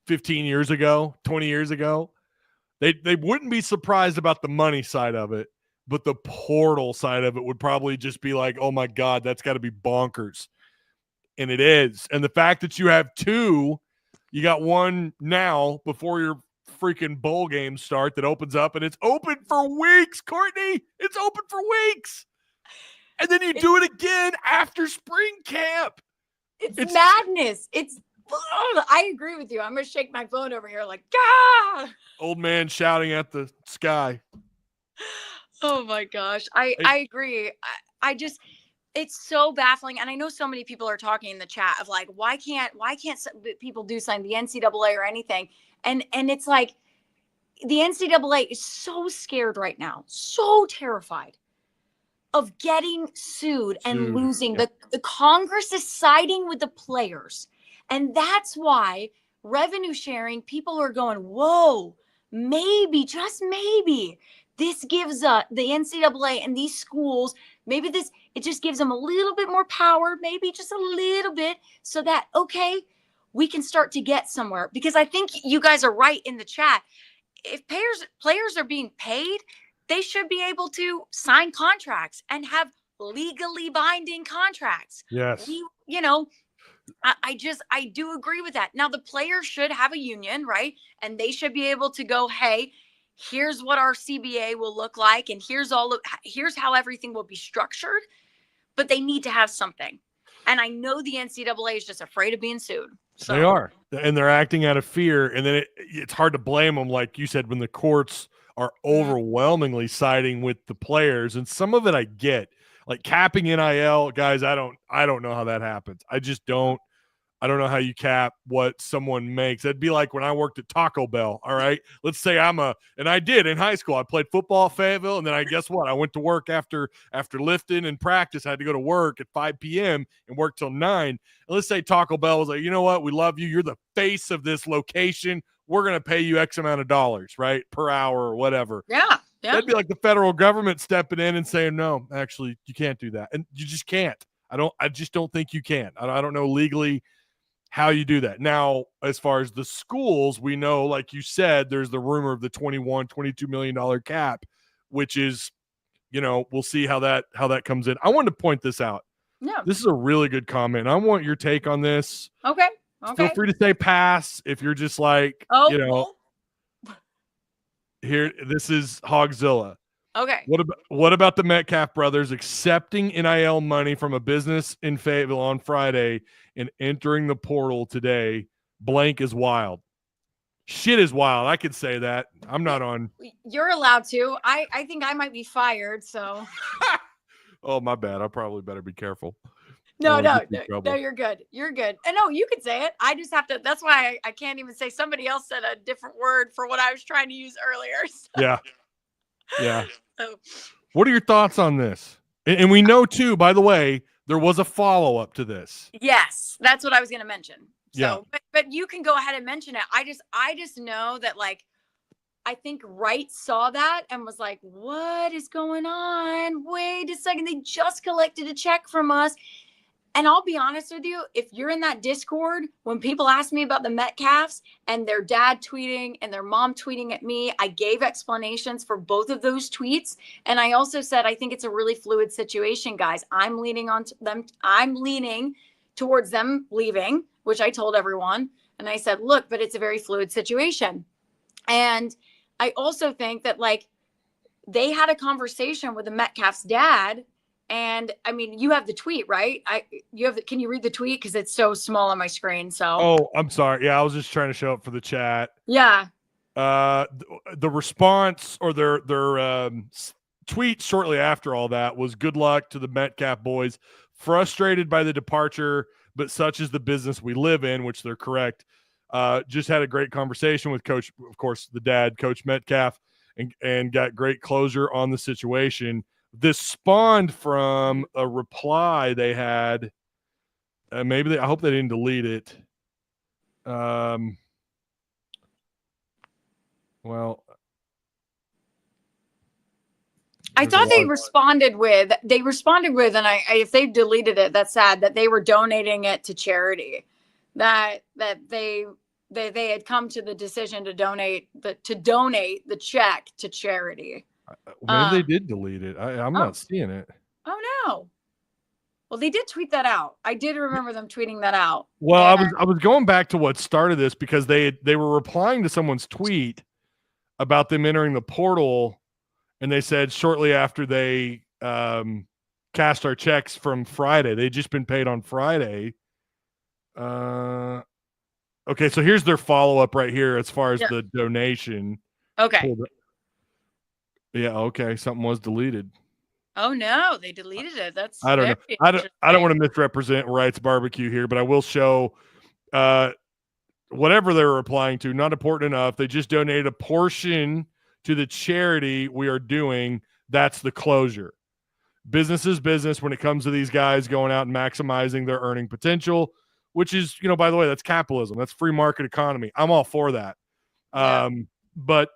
15 years ago, 20 years ago, they wouldn't be surprised about the money side of it, but the portal side of it would probably just be like, oh my God, that's got to be bonkers. And it is. And the fact that you have 2, you got one now before your freaking bowl games start that opens up, and it's open for weeks, Courtney. It's open for weeks. And then you do it again after spring camp. It's madness. I agree with you. I'm going to shake my phone over here like, ah! Old man shouting at the sky. Oh my gosh. I agree. I just, it's so baffling. And I know so many people are talking in the chat of like, why can't people do something, the NCAA or anything? And it's like, the NCAA is so scared right now, so terrified of getting sued and losing. Yep. The Congress is siding with the players. And that's why revenue sharing, people are going, whoa, maybe, just maybe, this gives the NCAA and these schools, it just gives them a little bit more power, maybe just a little bit, so that, okay, we can start to get somewhere. Because I think you guys are right in the chat. If players are being paid, they should be able to sign contracts and have legally binding contracts. Yes. I do agree with that. Now, the players should have a union, right? And they should be able to go, hey, here's what our CBA will look like. And here's how everything will be structured. But they need to have something. And I know the NCAA is just afraid of being sued. So. They are. And they're acting out of fear. And then it's hard to blame them, like you said, when the courts are overwhelmingly siding with the players. And some of it I get. Like capping NIL, guys, I don't know how that happens. I just don't. I don't know how you cap what someone makes. It'd be like when I worked at Taco Bell, all right? Let's say and I did in high school. I played football at Fayetteville, and then guess what? I went to work after lifting and practice. I had to go to work at 5 p.m. and work till 9. And let's say Taco Bell was like, you know what? We love you. You're the face of this location. We're going to pay you X amount of dollars, right, per hour or whatever. Yeah. That'd be like the federal government stepping in and saying, no, actually, you can't do that. And you just can't. I just don't think you can. I don't know legally how you do that. Now, as far as the schools, we know, like you said, there's the rumor of the $22 million cap, which is, we'll see how that comes in. I wanted to point this out. Yeah. This is a really good comment. I want your take on this. Okay. Feel free to say pass if you're just like, here, this is Hogzilla. Okay. What about the Metcalf brothers accepting NIL money from a business in Fayetteville on Friday and entering the portal today? Blank is wild. Shit is wild. I could say that. I'm not on. You're allowed to. I think I might be fired, so. Oh, my bad. I probably better be careful. No, you're good. You're good. And no, you could say it. I just have to. That's why I can't even say. Somebody else said a different word for what I was trying to use earlier. So. Yeah. Yeah. So, what are your thoughts on this? And we know too, by the way, there was a follow-up to this. Yes, that's what I was going to mention. So, yeah. but you can go ahead and mention it. I just know that, like, I think Wright saw that and was like, what is going on? Wait a second. They just collected a check from us. And I'll be honest with you, if you're in that Discord, when people ask me about the Metcalfs and their dad tweeting and their mom tweeting at me, I gave explanations for both of those tweets. And I also said, I think it's a really fluid situation, guys. I'm leaning on them. I'm leaning towards them leaving, which I told everyone. And I said, look, but it's a very fluid situation. And I also think that like they had a conversation with the Metcalf's dad. And I mean, you have the tweet, right? Can you read the tweet? Because it's so small on my screen. So Oh, I'm sorry. Yeah, I was just trying to show up for the chat. yeah. The response or their tweet shortly after all that was good luck to the Metcalf boys. Frustrated by the departure, but such is the business we live in, which they're correct. Just had a great conversation with Coach, of course, the dad, Coach Metcalf, and got great closure on the situation. This spawned from a reply they had. I hope they didn't delete it. Well, I thought they responded with, and if they deleted it, that's sad, that they were donating it to charity, that they had come to the decision to donate the check to charity. Maybe they did delete it. I'm not seeing it. Oh no. Well, they did tweet that out. I did remember them tweeting that out. Well, I was going back to what started this because they were replying to someone's tweet about them entering the portal, and they said shortly after they cashed our checks from Friday. They'd just been paid on Friday. Okay, so here's their follow-up right here as far as the donation. Okay. Yeah, okay. Something was deleted. Oh no, they deleted it. That's I don't know. I don't want to misrepresent Wright's Barbecue here, but I will show whatever they were replying to, not important enough. They just donated a portion to the charity we are doing. That's the closure. Business is business when it comes to these guys going out and maximizing their earning potential, which is, by the way, that's capitalism. That's free market economy. I'm all for that. Yeah. But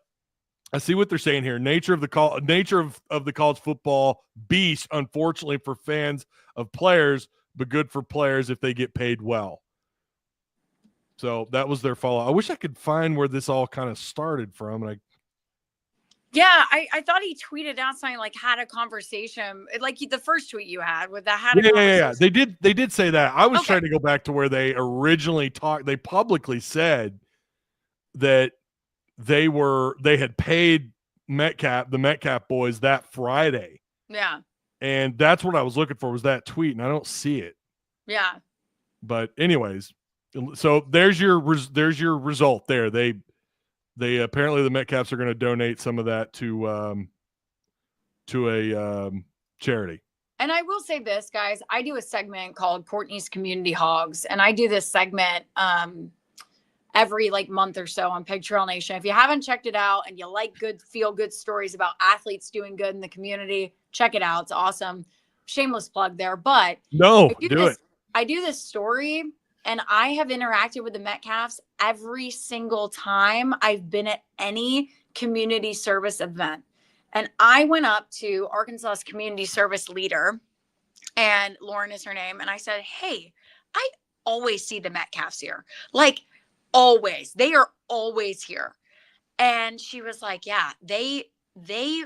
I see what they're saying here. Nature of the college football beast, unfortunately for fans of players, but good for players if they get paid well. So that was their follow. I wish I could find where this all kind of started from. And I thought he tweeted out something like had a conversation, like the first tweet you had with that had a conversation. Yeah. They did say that. I was trying to go back to where they originally talked. They publicly said that they had paid the Metcalf boys that Friday. Yeah. And that's what I was looking for was that tweet, and I don't see it. Yeah. But anyways, so there's your result there. They apparently the Metcalfs are going to donate some of that to a charity. And I will say this, guys, I do a segment called Courtney's Community Hogs, and I do this segment every month or so on Pig Trail Nation. If you haven't checked it out and you like feel good stories about athletes doing good in the community, check it out. It's awesome. Shameless plug there. But I do this story, and I have interacted with the Metcalfs every single time I've been at any community service event. And I went up to Arkansas's community service leader, and Lauren is her name. And I said, hey, I always see the Metcalfs here. Always. They are always here. And she was like, yeah, they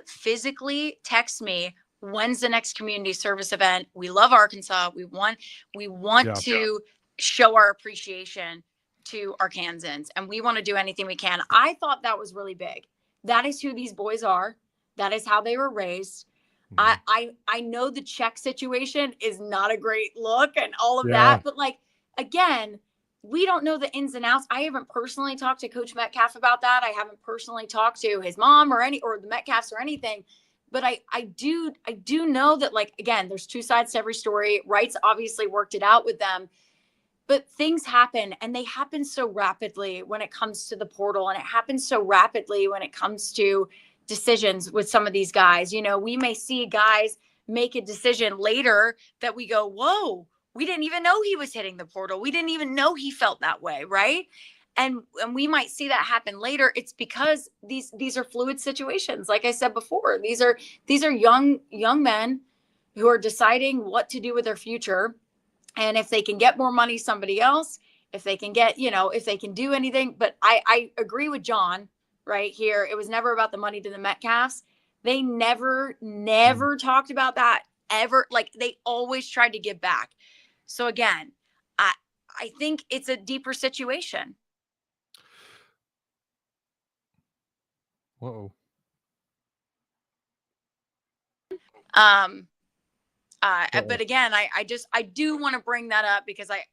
physically text me, when's the next community service event? We love Arkansas. We want to show our appreciation to Arkansans, and we want to do anything we can. I thought that was really big. That is who these boys are. That is how they were raised. Mm-hmm. I know the check situation is not a great look and all of that, but again, we don't know the ins and outs. I haven't personally talked to Coach Metcalf about that. I haven't personally talked to his mom or the Metcalfs or anything. But I do know that, again, there's two sides to every story. Wright's obviously worked it out with them. But things happen, and they happen so rapidly when it comes to the portal, and it happens so rapidly when it comes to decisions with some of these guys. We may see guys make a decision later that we go, whoa, we didn't even know he was hitting the portal. We didn't even know he felt that way, right? And we might see that happen later. It's because these are fluid situations. Like I said before, these are young men who are deciding what to do with their future. And if they can get more money, somebody else, if they can get, if they can do anything. But I agree with John right here. It was never about the money to the Metcalfs. They never talked about that ever. Like, they always tried to give back. So again, I think it's a deeper situation. Whoa. But again, I do want to bring that up because I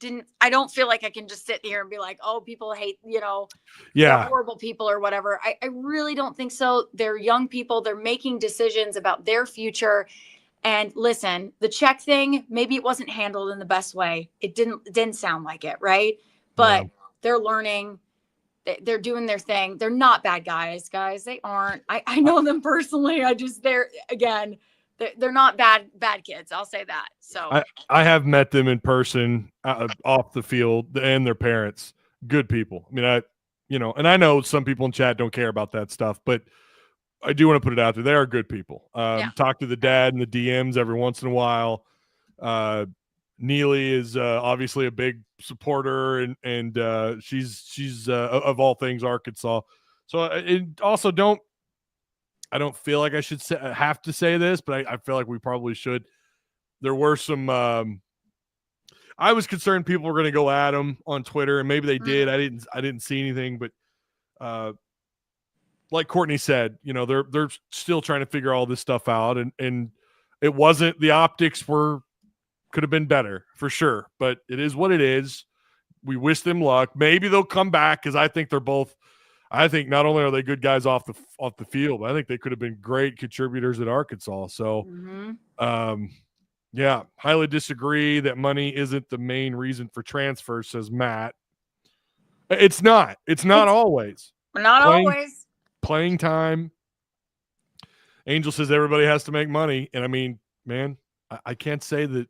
don't feel like I can just sit here and be like, oh, people hate, they're horrible people or whatever. I really don't think so. They're young people. They're making decisions about their future. And listen, the check thing, maybe it wasn't handled in the best way. It didn't sound like it, right? But they're learning. They're doing their thing. They're not bad guys. They aren't. I know them personally. They're not bad kids. I'll say that. So I have met them in person, off the field, and their parents. Good people. I mean, and I know some people in chat don't care about that stuff, but I do want to put it out there. They are good people. Talk to the dad and the DMs every once in a while. Neely is obviously a big supporter, and she's of all things Arkansas. So it also I don't feel like I should have to say this, but I feel like we probably should. There were some. I was concerned people were going to go at him on Twitter, and maybe they did. I didn't see anything, but like Courtney said, they're still trying to figure all this stuff out, and it wasn't, the optics could have been better for sure, but it is what it is. We wish them luck. Maybe they'll come back, because I think not only are they good guys off the field, but I think they could have been great contributors at Arkansas. So, highly disagree that money isn't the main reason for transfer, says Matt. It's not. It's not always. Not always. Playing time. Angel says everybody has to make money. And I mean, man, I can't say that.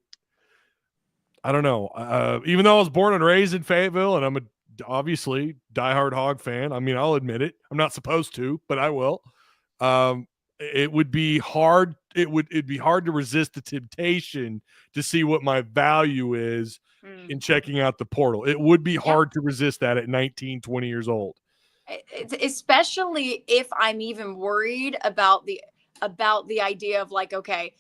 I don't know. Even though I was born and raised in Fayetteville, and I'm obviously diehard Hog fan. I mean, I'll admit it. I'm not supposed to, but I will. It would be hard. It'd be hard to resist the temptation to see what my value is in checking out the portal. It would be hard to resist that at 19, 20 years old. Especially if I'm even worried about the idea of like, okay,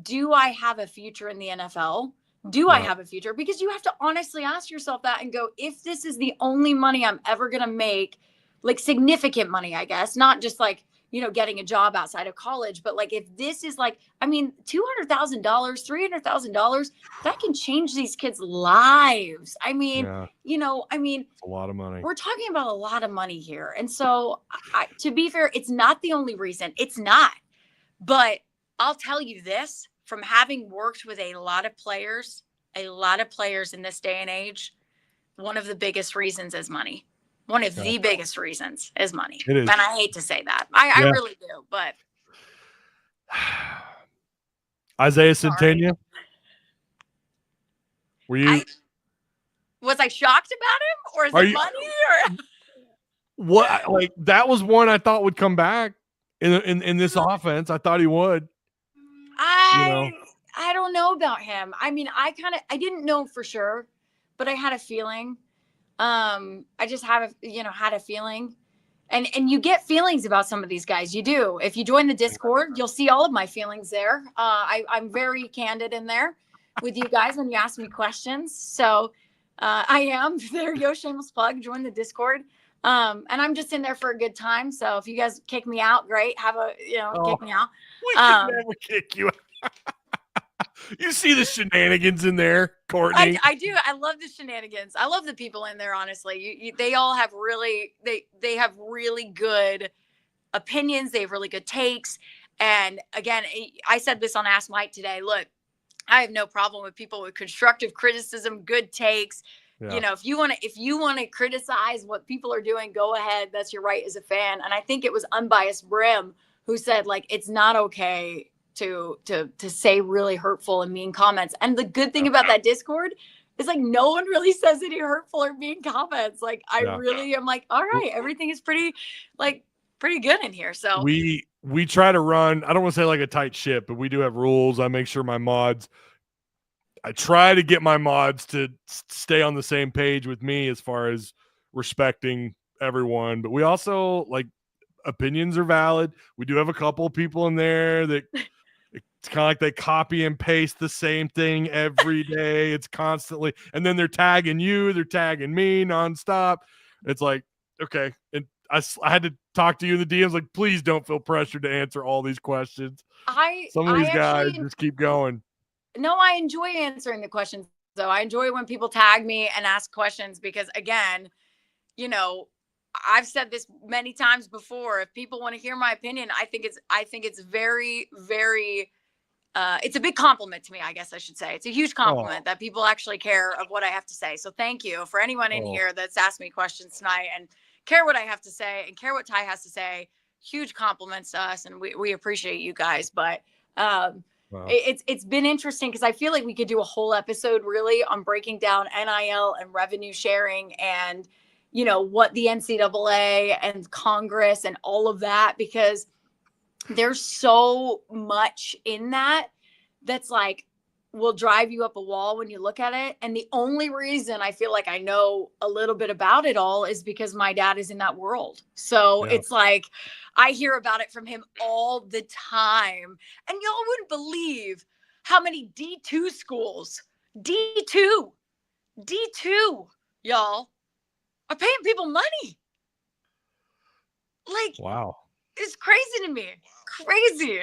do I have a future in the NFL? Do I have a future? Because you have to honestly ask yourself that and go, if this is the only money I'm ever going to make, like significant money, I guess, not just like, getting a job outside of college, but like, if this is like, I mean, $200,000, $300,000, that can change these kids' lives. I mean, it's a lot of money. We're talking about a lot of money here. And so to be fair, it's not the only reason. It's not, but I'll tell you this, from having worked with a lot of players in this day and age, one of the biggest reasons is money. One of the biggest reasons is money. It is. And I hate to say that. I really do, but. Isaiah Centennial? Were you? Was I shocked about him? Or is it money? Or what? Like, that was one I thought would come back in this offense. I thought he would. I don't know about him. I mean, I didn't know for sure, but I had a feeling. I just had a feeling, and you get feelings about some of these guys. You do. If you join the Discord, you'll see all of my feelings there. I'm very candid in there with you guys when you ask me questions. So, I am there. Yo, shameless plug, join the Discord. And I'm just in there for a good time. So if you guys kick me out, great. Kick me out. We can never kick you out. You see the shenanigans in there, Courtney. I do. I love the shenanigans. I love the people in there, honestly. They all have they have really good opinions. They have really good takes. And again, I said this on Ask Mike today. Look, I have no problem with people with constructive criticism, good takes. Yeah. If you want to criticize what people are doing, go ahead. That's your right as a fan. And I think it was Unbiased Brim who said, like, it's not okay to say really hurtful and mean comments. And the good thing about that Discord is, like, no one really says any hurtful or mean comments. Like, I really am like, all right, everything is pretty good in here. So we try to run, I don't want to say like a tight ship, but we do have rules. I make sure my mods try to get my mods to stay on the same page with me as far as respecting everyone, but we also like opinions are valid. We do have a couple of people in there that it's kind of like they copy and paste the same thing every day. It's constantly, and then they're tagging you, they're tagging me nonstop. It's like, okay. And I had to talk to you in the DMs, like, please don't feel pressured to answer all these questions. Some of these guys just keep going. No, I enjoy answering the questions though. I enjoy when people tag me and ask questions because again, you know, I've said this many times before. If people want to hear my opinion, I think it's very, very, it's a big compliment to me, I guess I should say. It's a huge compliment that people actually care of what I have to say. So thank you for anyone in here that's asked me questions tonight and care what I have to say and care what Ty has to say. Huge compliments to us, and we appreciate you guys. But it's been interesting because I feel like we could do a whole episode really on breaking down NIL and revenue sharing and, you know, what the NCAA and Congress and all of that, because there's so much in that that's like will drive you up a wall when you look at it. And the only reason I feel like I know a little bit about it all is because my dad is in that world. So it's like I hear about it from him all the time. And y'all wouldn't believe how many D2 schools, D2, y'all, are paying people money. Like, wow. It's crazy to me. Crazy.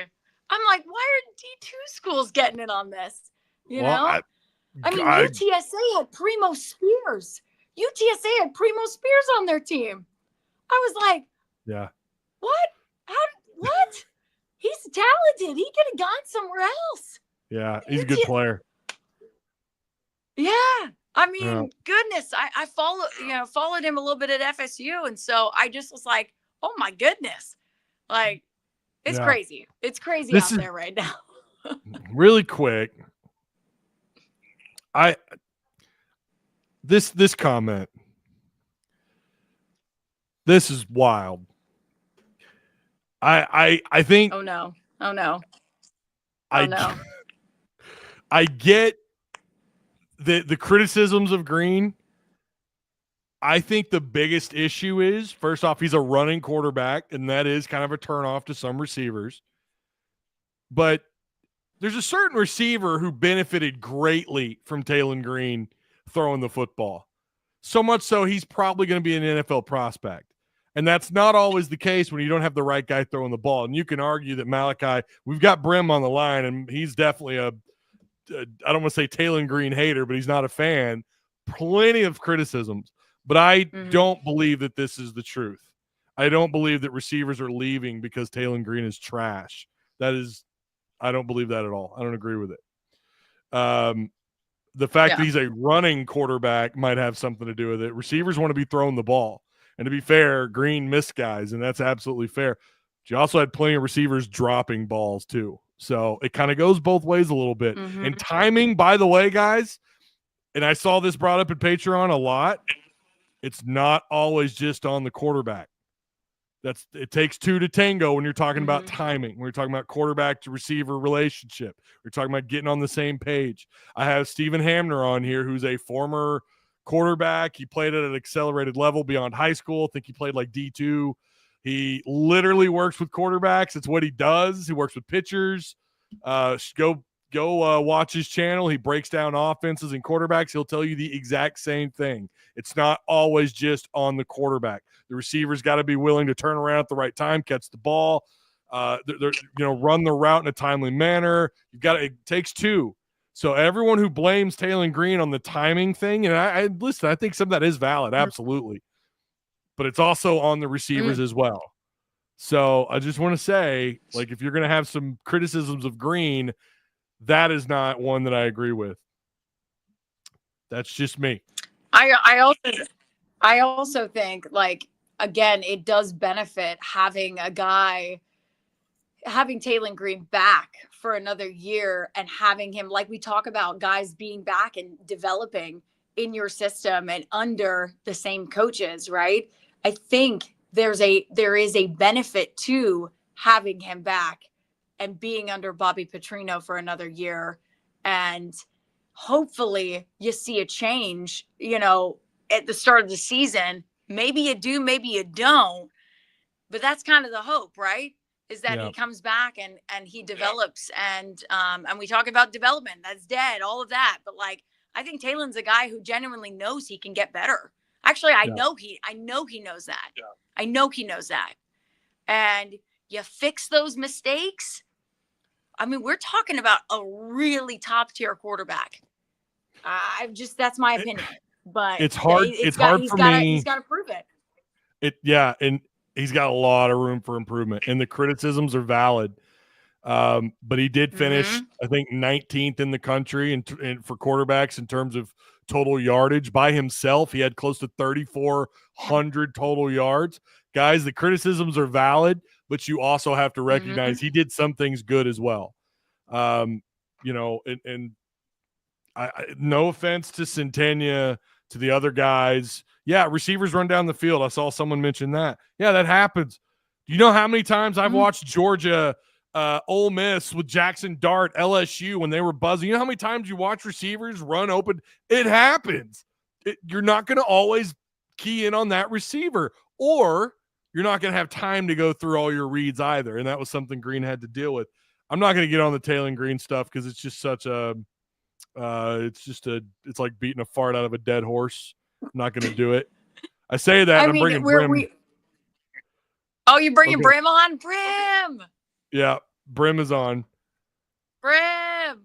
I'm like, why are D2 schools getting in on this? You know? I mean, UTSA had Primo Spears. UTSA had Primo Spears on their team. I was like, yeah. What? What? He's talented. He could have gone somewhere else. Yeah, he's a good player. Yeah. I mean, goodness, I followed him a little bit at FSU. And so I just was like, oh my goodness. Like, it's crazy. It's crazy out there right now. Really quick. This comment. This is wild. I think. Oh no. I get the criticisms of Green. I think the biggest issue is, first off, he's a running quarterback, and that is kind of a turnoff to some receivers. But there's a certain receiver who benefited greatly from Taylon Green throwing the football. So much so he's probably going to be an NFL prospect. And that's not always the case when you don't have the right guy throwing the ball. And you can argue that Malachi, we've got Brim on the line, and he's definitely I don't want to say Taylon Green hater, but he's not a fan. Plenty of criticisms. But I don't believe that this is the truth. I don't believe that receivers are leaving because Taylon Green is trash. I don't believe that at all. I don't agree with it. The fact that he's a running quarterback might have something to do with it. Receivers want to be throwing the ball. And to be fair, Green missed guys, and that's absolutely fair. But you also had plenty of receivers dropping balls too. So it kind of goes both ways a little bit. And timing, by the way, guys, and I saw this brought up in Patreon a lot, it's not always just on the quarterback. It takes two to tango when you're talking about timing. When you're talking about quarterback to receiver relationship. We're talking about getting on the same page. I have Stephen Hamner on here, who's a former quarterback. He played at an accelerated level beyond high school. I think he played like D2. He literally works with quarterbacks. It's what he does. He works with pitchers. Go watch his channel. He breaks down offenses and quarterbacks. He'll tell you the exact same thing. It's not always just on the quarterback. The receiver's got to be willing to turn around at the right time, catch the ball, run the route in a timely manner. It takes two. So everyone who blames Taylon Green on the timing thing, and I listen, I think some of that is valid, absolutely. But it's also on the receivers as well. So I just want to say, like, if you're going to have some criticisms of Green, that is not one that I agree with. That's just me. I also think, like, again, it does benefit having Taylon Green back for another year and having him, like we talk about guys being back and developing in your system and under the same coaches, right? I think there is a benefit to having him back and being under Bobby Petrino for another year. And hopefully you see a change, you know, at the start of the season. Maybe you do, maybe you don't. But that's kind of the hope, right? Is that he comes back and he develops, and we talk about development. That's dead, all of that. But like, I think Taylon's a guy who genuinely knows he can get better. Actually, I know he knows that. Yeah. I know he knows that. And you fix those mistakes. I mean, we're talking about a really top tier quarterback. That's my opinion. But it's hard. It's hard for me. He's got to prove it. And he's got a lot of room for improvement, and the criticisms are valid. But he did finish, I think, 19th in the country and for quarterbacks in terms of total yardage by himself. He had close to 3,400 total yards. Guys, the criticisms are valid, but you also have to recognize he did some things good as well. You know, and no offense to Centennia, to the other guys. Yeah, receivers run down the field. I saw someone mention that. Yeah, that happens. Do you know how many times I've watched Georgia, Ole Miss with Jackson Dart, LSU when they were buzzing? You know how many times you watch receivers run open? It happens. You're not going to always key in on that receiver, or you're not going to have time to go through all your reads either. And that was something Green had to deal with. I'm not going to get on the Taylon Green stuff because it's just such a it's like beating a fart out of a dead horse. I'm not going to do it. I say that, and I'm bringing Brim. You're bringing Brim on? Brim! Yeah, Brim is on. Brim!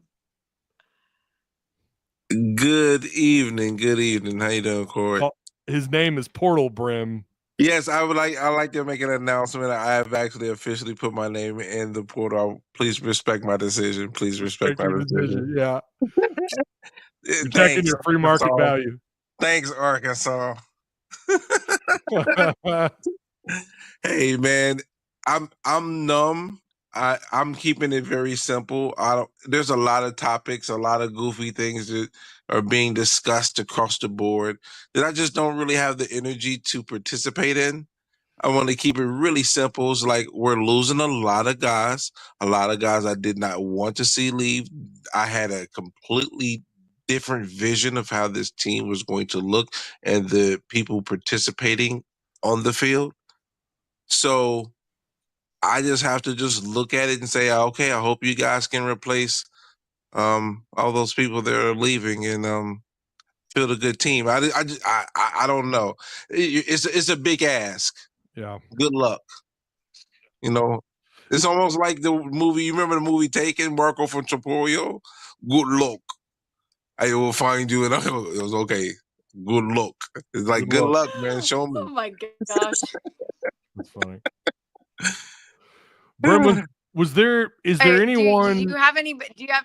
Good evening. How you doing, Corey? His name is Portal Brim. Yes, I like to make an announcement. I have actually officially put my name in the portal. Please respect my decision. Please respect my decision. Yeah. Protecting your free market value. Thanks, Arkansas. Hey, man, I'm numb. I'm keeping it very simple. There's a lot of topics, a lot of goofy things that are being discussed across the board that I just don't really have the energy to participate in. I want to keep it really simple. It's like we're losing a lot of guys I did not want to see leave. I had a completely different vision of how this team was going to look and the people participating on the field. So I just have to just look at it and say, okay, I hope you guys can replace all those people that are leaving and build a good team. I don't know. It's a big ask. Yeah. Good luck. You know, it's almost like the movie. You remember the movie Taken? Marco from Chapoyo? Good luck. I will find you. And it was okay. Good luck. It's like good luck, man. Show me. Oh my gosh. That's funny. Brim, is there anyone? Do you have any? Do you have?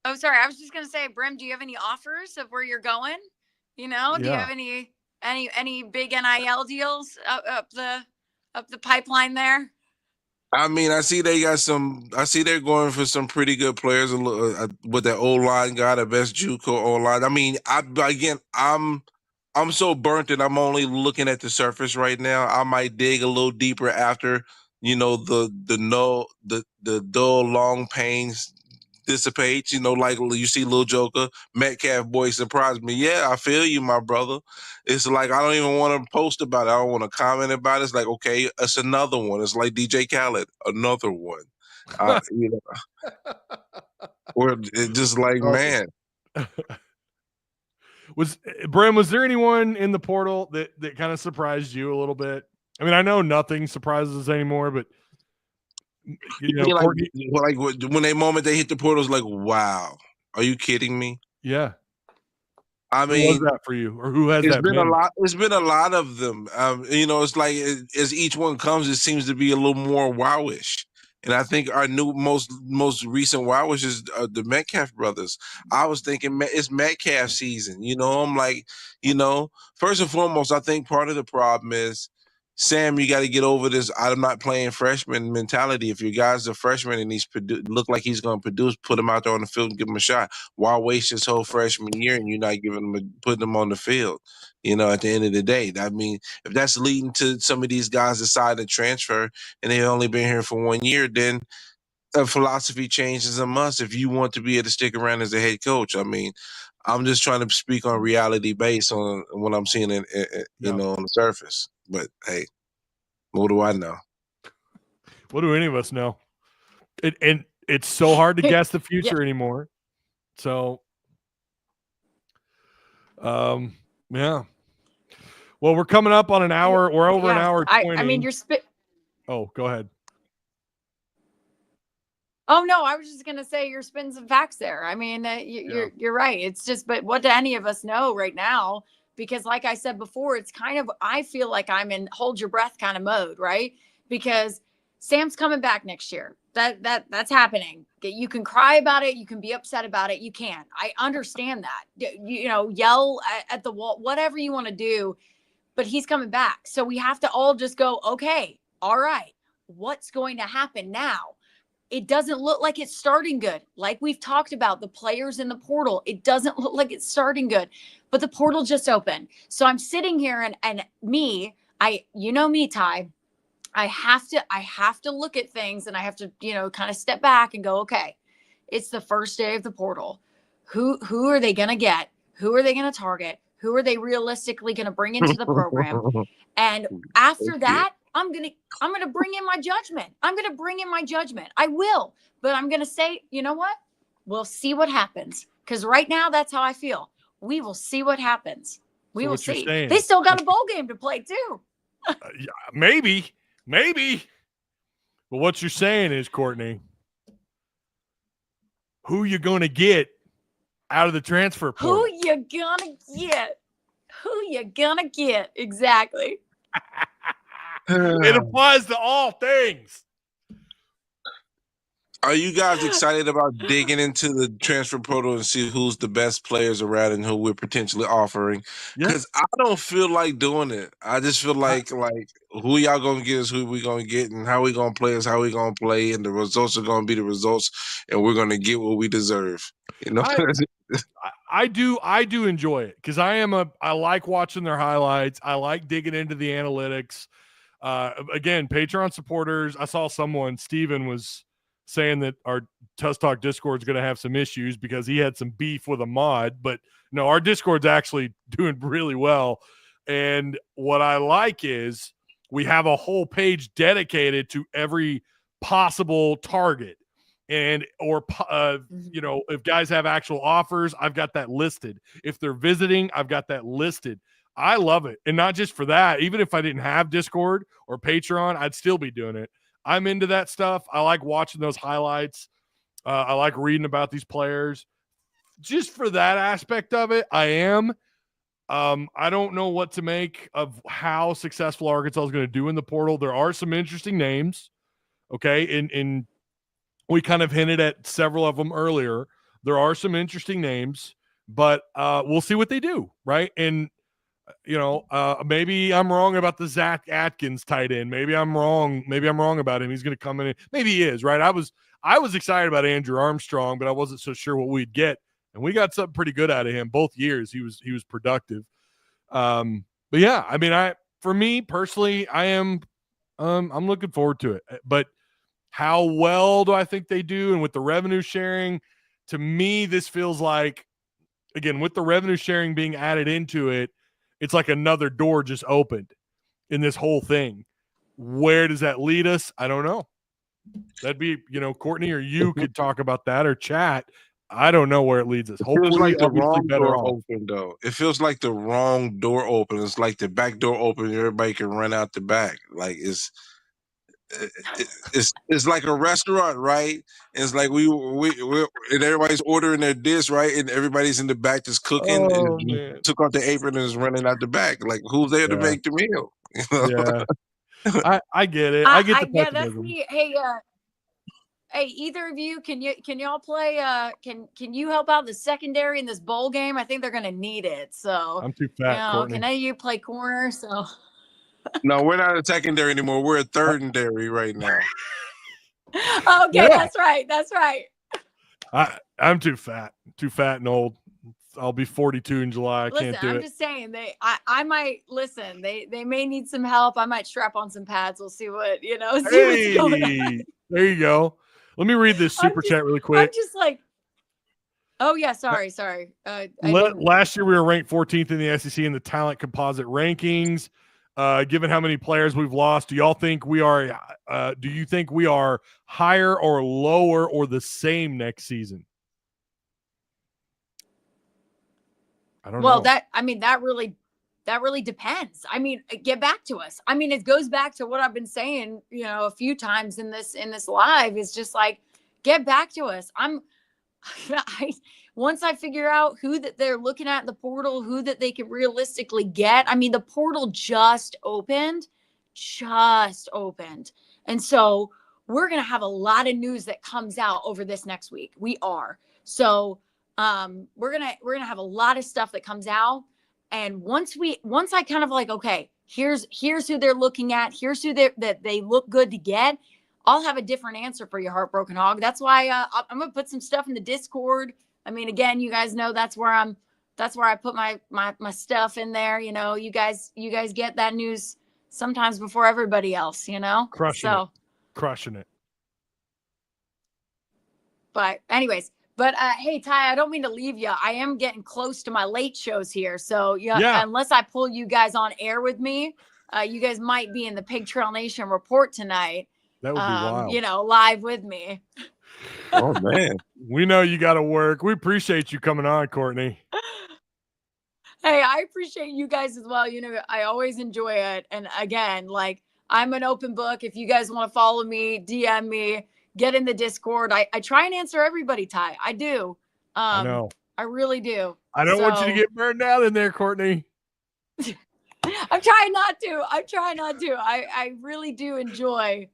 Oh, sorry. I was just gonna say, Brim, do you have any offers of where you're going? You know, do you have any big NIL deals up the pipeline there? I mean, I see they're going for some pretty good players with that O-line guy, the best JUCO O-line. I mean, I'm so burnt that I'm only looking at the surface right now. I might dig a little deeper after, you know, the dull long pains dissipates. You know, like you see Lil Joker, Metcalf boy surprised me. Yeah, I feel you, my brother. It's like I don't even want to post about it. I don't want to comment about it. It's like, okay, it's another one. It's like DJ Khaled, another one. You know, or it's just like, man. Was there anyone in the portal that kind of surprised you a little bit? I mean, I know nothing surprises us anymore, but you know, like when they hit the portal, it's like, wow, are you kidding me? Yeah. I mean, who was that for you, or who has that been? It's been a lot of them. You know, it's like as each one comes, it seems to be a little more wowish. And I think our new most recent wowish is the Metcalf brothers. I was thinking it's Metcalf season. You know, I'm like, you know, first and foremost, I think part of the problem is, Sam, you got to get over this I'm not playing freshman mentality. If your guy's a freshman and he's look like he's going to produce, put him out there on the field and give him a shot. Why waste his whole freshman year and you're not putting him on the field? You know, at the end of the day, I mean, if that's leading to some of these guys deciding to transfer and they've only been here for 1 year, then a philosophy change is a must if you want to be able to stick around as a head coach. I mean, I'm just trying to speak on reality based on what I'm seeing on the surface. But hey, what do I know? What do any of us know? And it's so hard to guess the future anymore. So, yeah. Well, we're coming up on an hour. We're over an hour 20. I mean, you're Oh, go ahead. Oh no, I was just gonna say you're spitting some facts there. I mean, you're right. It's just, but what do any of us know right now? Because like I said before, it's kind of, I feel like I'm in hold your breath kind of mode, right? Because Sam's coming back next year. That's happening. You can cry about it. You can be upset about it. You can. I understand that. Yell at the wall, whatever you want to do. But he's coming back. So we have to all just go, okay, all right, what's going to happen now? It doesn't look like it's starting good. Like we've talked about the players in the portal, it doesn't look like it's starting good, but the portal just opened. So I'm sitting here and me, Ty, I have to look at things and I have to, kind of step back and go, okay, it's the first day of the portal. Who are they going to get? Who are they going to target? Who are they realistically going to bring into the program? And after that, I'm going to bring in my judgment. I will, but I'm going to say, you know what? We'll see what happens. Because right now, that's how I feel. We will see what happens. We will see. They still got a bowl game to play too. Yeah, maybe. But what you're saying is, Courtney, who you going to get out of the transfer portal? Who you gonna get? Exactly. It applies to all things. Are you guys excited about digging into the transfer portal and see who's the best players around and who we're potentially offering? Because I don't feel like doing it. I just feel like who y'all gonna get is who we gonna get, and how we gonna play is how we gonna play, and the results are gonna be the results, and we're gonna get what we deserve. I do enjoy it because I like watching their highlights. I like digging into the analytics. Again, Patreon supporters. I saw Steven was saying that our Tusk Talk Discord is going to have some issues because he had some beef with a mod, but no, our Discord's actually doing really well. And what I like is we have a whole page dedicated to every possible target. And if guys have actual offers, I've got that listed. If they're visiting, I've got that listed. I love it. And not just for that, even if I didn't have Discord or Patreon, I'd still be doing it. I'm into that stuff. I like watching those highlights. I like reading about these players. Just for that aspect of it, I am. I don't know what to make of how successful Arkansas is going to do in the portal. There are some interesting names. Okay. And we kind of hinted at several of them earlier. There are some interesting names, but we'll see what they do. Right. And, maybe I'm wrong about the Zach Atkins tight end. Maybe I'm wrong about him. He's going to come in. Maybe he is, right? I was excited about Andrew Armstrong, but I wasn't so sure what we'd get. And we got something pretty good out of him both years. He was productive. But yeah, I mean, for me personally, I'm looking forward to it. But how well do I think they do? And with the revenue sharing, to me, this feels like, again, with the revenue sharing being added into it, it's like another door just opened in this whole thing. Where does that lead us? I don't know. That'd be, Courtney or you could talk about that or chat. I don't know where it leads us. Hopefully, like the obviously wrong better door off. open, though. It feels like the wrong door open. It's like the back door open, and everybody can run out the back. Like it's like a restaurant, right? And it's like we and everybody's ordering their dish, right? And everybody's in the back just cooking and took off the apron and is running out the back. Like, who's there to make the meal? Yeah, I get it. I get the yeah, that's me. Hey, either of you, can y'all play? Can you help out the secondary in this bowl game? I think they're gonna need it. So I'm too fat. Courtney. Can any of you play corner? So no, we're not a secondary anymore. We're a thirdary right now. Okay, yeah. That's right. I'm too fat and old. I'll be 42 in July. I can't do it. I'm just saying I might listen. They may need some help. I might strap on some pads. We'll see what what's going on. There you go. Let me read this super chat really quick. I'm just like, oh yeah, sorry. I didn't. Last year we were ranked 14th in the SEC in the talent composite rankings. Given how many players we've lost, do y'all think we are? Do you think we are higher or lower or the same next season? I don't know. Well, that really depends. I mean, get back to us. I mean, it goes back to what I've been saying, a few times in this live. Is just like, get back to us. Once I figure out who that they're looking at in the portal, who that they can realistically get. I mean, the portal just opened. And so we're going to have a lot of news that comes out over this next week. We are. So we're going to have a lot of stuff that comes out. And once I kind of like, okay, here's who they're looking at. Here's who that they look good to get. I'll have a different answer for you, Heartbroken Hog. That's why I'm going to put some stuff in the Discord. I mean, again, you guys know that's where I put my stuff in there. You guys get that news sometimes before everybody else, Crushing it. But anyways, hey, Ty, I don't mean to leave you. I am getting close to my late shows here. So yeah. Unless I pull you guys on air with me, you guys might be in the Pig Trail Nation report tonight. That would be wild. Live with me. Oh man, we know you got to work. We appreciate you coming on, Courtney. Hey, I appreciate you guys as well. I always enjoy it. And again, like, I'm an open book. If you guys want to follow me, DM me, get in the Discord. I try and answer everybody, Ty. I do. I know. I really do. I don't want you to get burned out in there, Courtney. I'm trying not to. I really do enjoy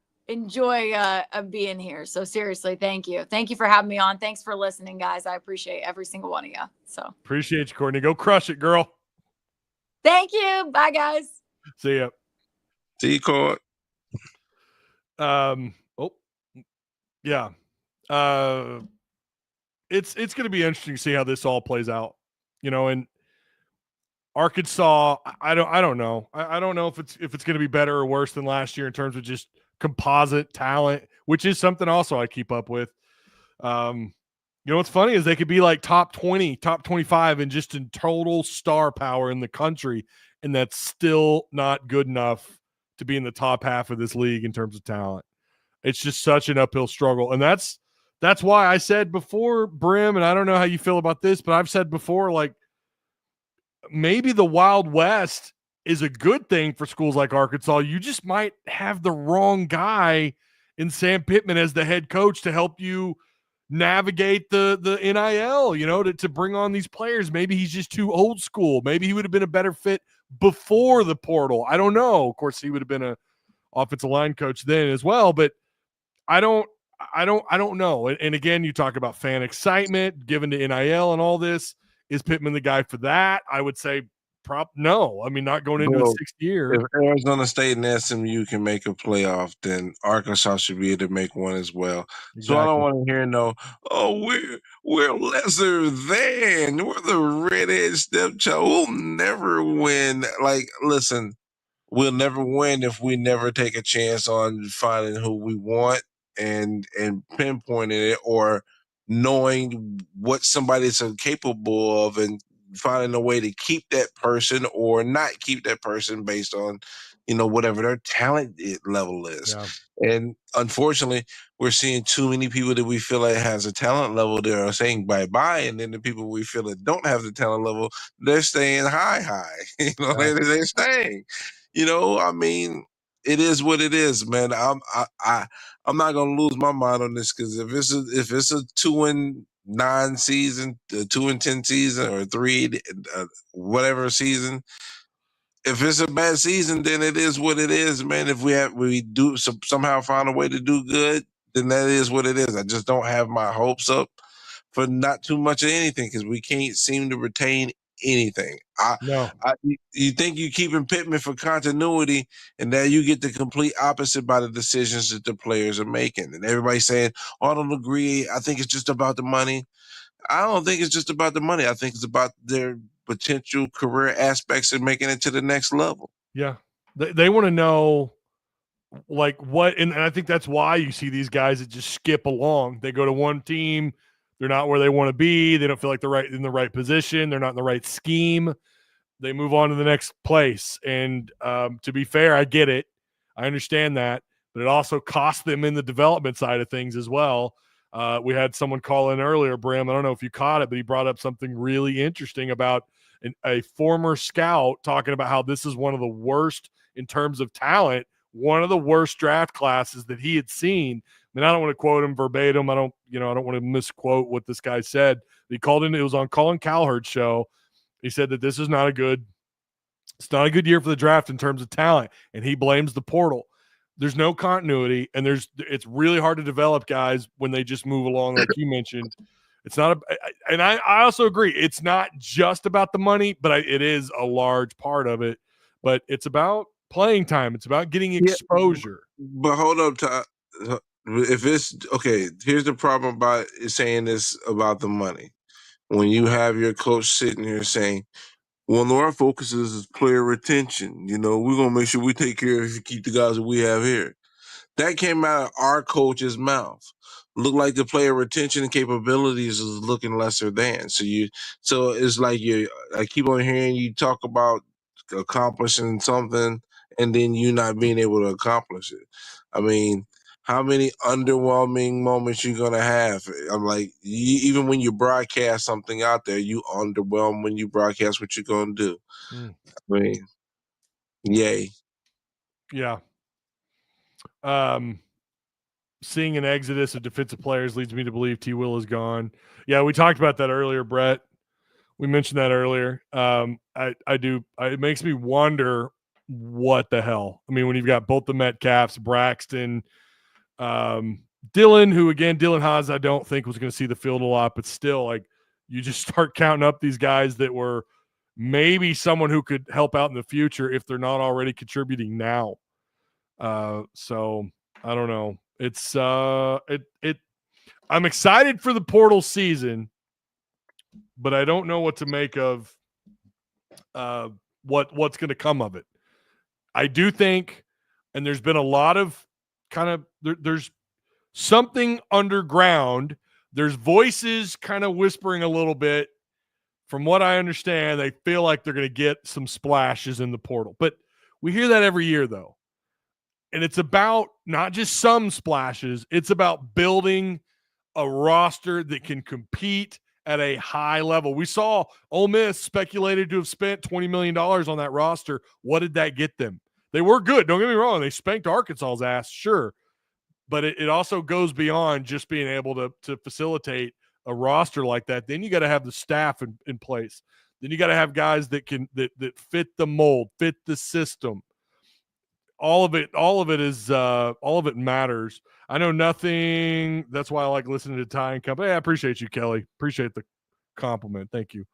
being here. So seriously, thank you for having me on. Thanks for listening, guys. I appreciate every single one of you. So appreciate you, Courtney. Go crush it, girl. Thank you. Bye, guys. See ya. See you, Court. Yeah. It's going to be interesting to see how this all plays out. And Arkansas, I don't know. I don't know if it's going to be better or worse than last year in terms of just composite talent, which is something also I keep up with. What's funny is they could be like top 20, top 25 and just in total star power in the country, and that's still not good enough to be in the top half of this league in terms of talent. It's just such an uphill struggle. And that's why I said before, Brim, and I don't know how you feel about this, but I've said before, like, maybe the Wild West is a good thing for schools like Arkansas. You just might have the wrong guy in Sam Pittman as the head coach to help you navigate the NIL, to bring on these players. Maybe he's just too old school. Maybe he would have been a better fit before the portal. I don't know. Of course, he would have been a offensive line coach then as well, but I don't know. And again, you talk about fan excitement given to NIL and all this. Is Pittman the guy for that? I would say no. I mean, not going into the sixth year. If Arizona State and SMU can make a playoff, then Arkansas should be able to make one as well. Exactly. So I don't want to hear we're lesser than. We're the redhead stepchild. We'll never win. Like, listen, we'll never win if we never take a chance on finding who we want and pinpointing it, or knowing what somebody's capable of and finding a way to keep that person or not keep that person based on, whatever their talent level is. Yeah. And unfortunately, we're seeing too many people that we feel like has a talent level that are saying bye-bye. And then the people we feel that don't have the talent level, they're staying high. They're staying. I mean, it is what it is, man. I'm not gonna lose my mind on this, because if it's a 2-9 season, 2-10 season, or 3 whatever season, if it's a bad season, then it is what it is, man. If we do somehow find a way to do good, then that is what it is. I just don't have my hopes up for not too much of anything, because we can't seem to retain anything. You think you're keeping Pittman for continuity, and now you get the complete opposite by the decisions that the players are making. And everybody's saying, I don't agree. I think it's just about the money. I don't think it's just about the money. I think it's about their potential career aspects and making it to the next level. Yeah. They want to know like what, and I think that's why you see these guys that just skip along. They go to one team, they're not where they want to be. They don't feel like they're in the right position. They're not in the right scheme. They move on to the next place. And to be fair, I get it. I understand that, but it also cost them in the development side of things as well. We had someone call in earlier, Brim. I don't know if you caught it, but he brought up something really interesting about a former scout talking about how this is one of the worst in terms of talent, one of the worst draft classes that he had seen. I mean, I don't want to quote him verbatim. I don't want to misquote what this guy said. He called in. It was on Colin Cowherd's show. He said that this is not a good year for the draft in terms of talent, and he blames the portal. There's no continuity, and it's really hard to develop guys when they just move along, like you mentioned. It's not and I also agree. It's not just about the money, but it is a large part of it. But it's about playing time. It's about getting exposure. But hold up, if it's okay, here's the problem about saying this about the money. When you have your coach sitting here saying, "Well, our focus is player retention. We're gonna make sure we take care of keep the guys that we have here." That came out of our coach's mouth. Looked like the player retention capabilities is looking lesser than. So it's like I keep on hearing you talk about accomplishing something and then you not being able to accomplish it. I mean, how many underwhelming moments you gonna have? I'm like, even when you broadcast something out there, you underwhelm when you broadcast what you're gonna do. I mean, yay. Yeah. Seeing an exodus of defensive players leads me to believe T. Will is gone. Yeah, we talked about that earlier, Brett. We mentioned that earlier. I do. It makes me wonder what the hell. I mean, when you've got both the Metcalfs, Braxton, Dylan, who again, Dylan Haas, I don't think was going to see the field a lot, but still, like, you just start counting up these guys that were maybe someone who could help out in the future if they're not already contributing now. So I don't know. It's I'm excited for the portal season, but I don't know what to make of what's going to come of it. I do think, and there's been a lot of kind of there's something underground. There's voices kind of whispering a little bit. From what I understand, they feel like they're going to get some splashes in the portal, but we hear that every year though. And it's about not just some splashes, it's about building a roster that can compete at a high level. We saw Ole Miss speculated to have spent $20 million on that roster. What did that get them? They were good. Don't get me wrong. They spanked Arkansas's ass, sure. But it also goes beyond just being able to facilitate a roster like that. Then you got to have the staff in place. Then you got to have guys that fit the mold, fit the system. All of it matters. I know nothing. That's why I like listening to Ty and Company. Hey, I appreciate you, Kelly. Appreciate the compliment. Thank you.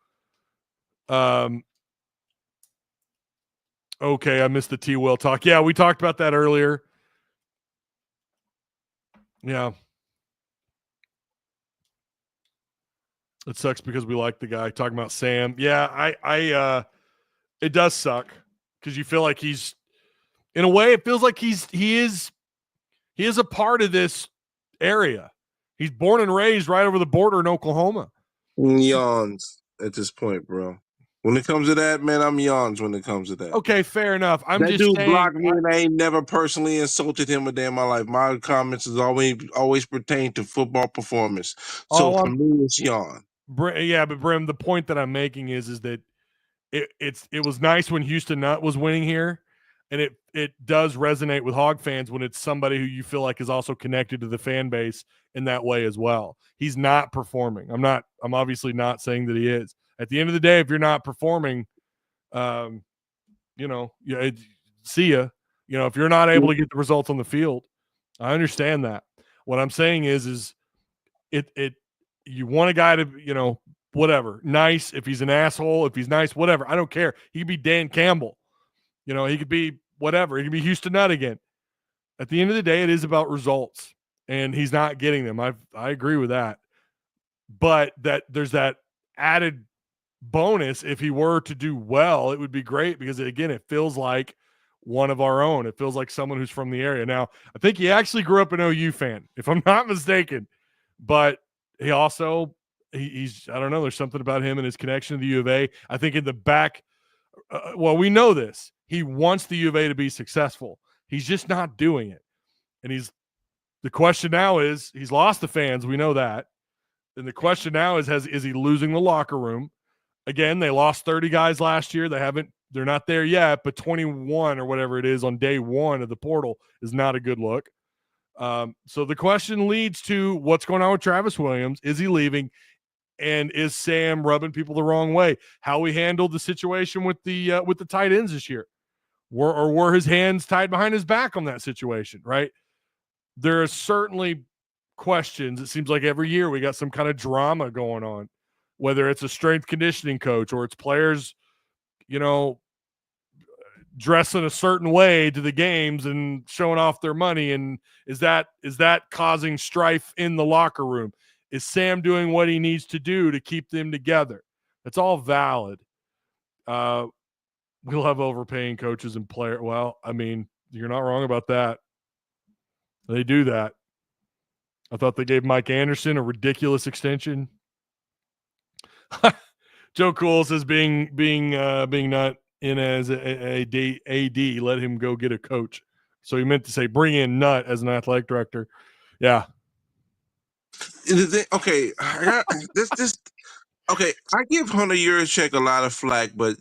Okay, I missed the T. Will talk. Yeah, we talked about that earlier. Yeah. It sucks because we like the guy. Talking about Sam. Yeah, it does suck because you feel like he's, in a way, it feels like he is a part of this area. He's born and raised right over the border in Oklahoma. Yawns at this point, bro. When it comes to that, man, I'm yawns when it comes to that. Okay, fair enough. I'm that just dude saying, blocked me, and I ain't never personally insulted him a day in my life. My comments has always pertained to football performance. So for me, it's yawn. Yeah, but Brim, the point that I'm making is that it was nice when Houston Nutt was winning here, and it does resonate with Hog fans when it's somebody who you feel like is also connected to the fan base in that way as well. He's not performing. I'm obviously not saying that he is. At the end of the day, if you're not performing, see ya. If you're not able to get the results on the field, I understand that. What I'm saying is you want a guy to, whatever, nice. If he's an asshole, if he's nice, whatever, I don't care. He could be Dan Campbell. He could be whatever. He could be Houston Nutt again. At the end of the day, it is about results, and he's not getting them. I agree with that. But that there's that added bonus. If he were to do well, it would be great because, again, it feels like one of our own. It feels like someone who's from the area. Now, I think he actually grew up an OU fan, if I'm not mistaken. But he also, he's I don't know, there's something about him and his connection to the U of A. I think in the back, well, we know this. He wants the U of A to be successful. He's just not doing it. And the question now is, he's lost the fans. We know that. And the question now is he losing the locker room? Again, they lost 30 guys last year. They're not there yet, but 21 or whatever it is on day one of the portal is not a good look. So the question leads to what's going on with Travis Williams. Is he leaving? And is Sam rubbing people the wrong way? How we handled the situation with the tight ends this year. Were his hands tied behind his back on that situation, right? There are certainly questions. It seems like every year we got some kind of drama going on, whether it's a strength conditioning coach or it's players, dressing a certain way to the games and showing off their money. And is that causing strife in the locker room? Is Sam doing what he needs to do to keep them together? That's all valid. We'll have overpaying coaches and players. Well, I mean, you're not wrong about that. They do that. I thought they gave Mike Anderson a ridiculous extension. Joe Cool says being not in as a AD, let him go get a coach. So he meant to say bring in Nutt as an athletic director. Yeah. Okay, okay. I give Hunter Yurachek a lot of flack, but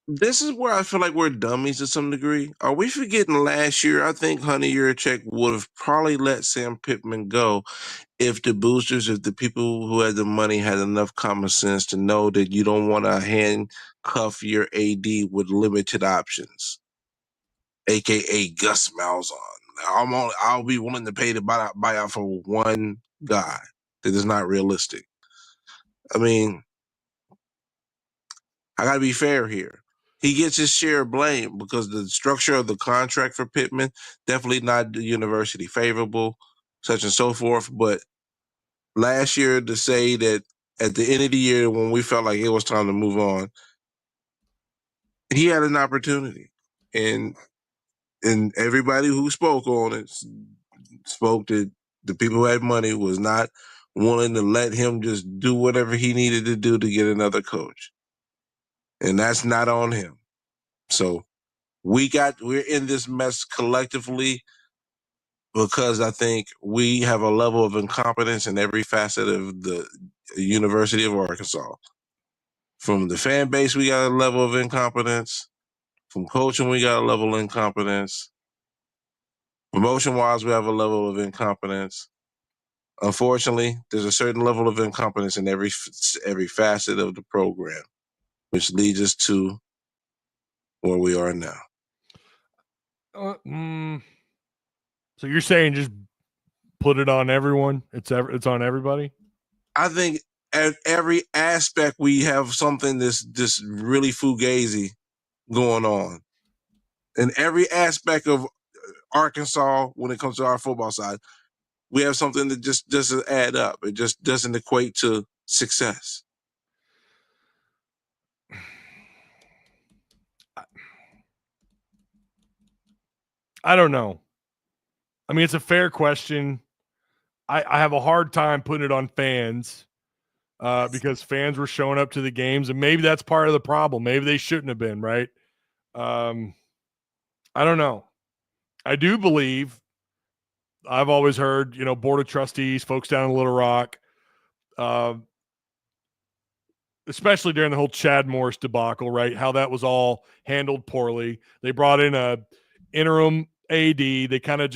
this is where I feel like we're dummies to some degree. Are we forgetting last year? I think Hunter Yurachek would have probably let Sam Pittman go if the boosters, if the people who had the money had enough common sense to know that you don't want to handcuff your AD with limited options, aka Gus Malzahn. I'll be willing to pay the buyout for one guy that is not realistic. I mean, I got to be fair here. He gets his share of blame because the structure of the contract for Pittman, definitely not the university favorable, such and so forth. But last year, to say that at the end of the year when we felt like it was time to move on, he had an opportunity. And everybody who spoke on it spoke that the people who had money was not willing to let him just do whatever he needed to do to get another coach. And that's not on him. So we're in this mess collectively because I think we have a level of incompetence in every facet of the University of Arkansas. From the fan base, we got a level of incompetence. From coaching, we got a level of incompetence. Promotion-wise, we have a level of incompetence. Unfortunately, there's a certain level of incompetence in every facet of the program, which leads us to where we are now. So you're saying just put it on everyone? It's on everybody? I think at every aspect we have something that's just really fugazi going on. In every aspect of Arkansas, when it comes to our football side, we have something that just doesn't add up. It just doesn't equate to success. I don't know. I mean, it's a fair question. I have a hard time putting it on fans because fans were showing up to the games, and maybe that's part of the problem. Maybe they shouldn't have been, right? I don't know. I do believe I've always heard, board of trustees, folks down in Little Rock, especially during the whole Chad Morris debacle, right? How that was all handled poorly. They brought in a interim AD. They kind of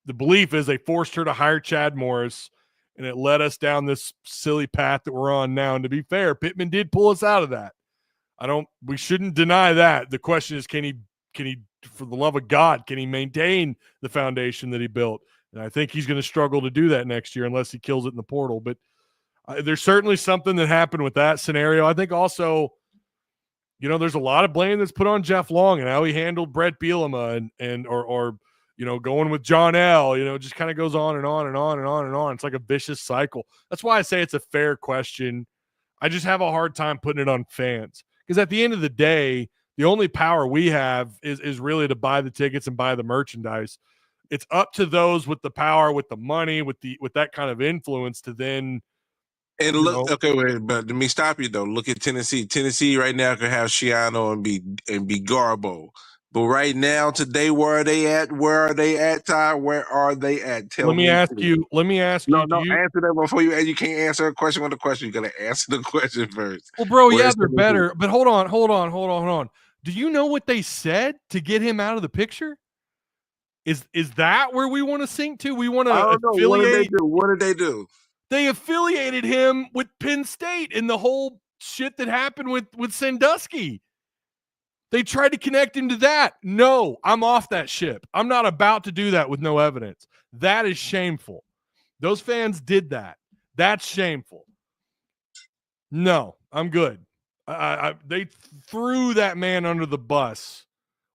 the belief is they forced her to hire Chad Morris, and it led us down this silly path that we're on now. And to be fair, Pittman did pull us out of that. We shouldn't deny that. The question is, can he, for the love of God, can he maintain the foundation that he built? And I think he's going to struggle to do that next year unless he kills it in the portal. But there's certainly something that happened with that scenario. I think also, there's a lot of blame that's put on Jeff Long and how he handled Brett Bielema or going with John L. Just kind of goes on and on and on and on and on. It's like a vicious cycle. That's why I say it's a fair question. I just have a hard time putting it on fans because at the end of the day, The only power we have is really to buy the tickets and buy the merchandise. It's up to those with the power, with the money, with that kind of influence to then. And look, okay, wait, but let me stop you though. Look at Tennessee. Tennessee right now could have Shiano and be Garbo. But right now, today, where are they at? Where are they at, Ty? Where are they at? Tell me. Let me ask no, you. No, answer that before you can't answer a question with a question. You gotta answer the question first. Well, bro, yeah, they're better. But hold on. Do you know what they said to get him out of the picture? Is that where we want to sink to? We want to affiliate. What did they do? They affiliated him with Penn State and the whole shit that happened with Sandusky. They tried to connect him to that. No, I'm off that ship. I'm not about to do that with no evidence. That is shameful. Those fans did that. That's shameful. No, I'm good. They threw that man under the bus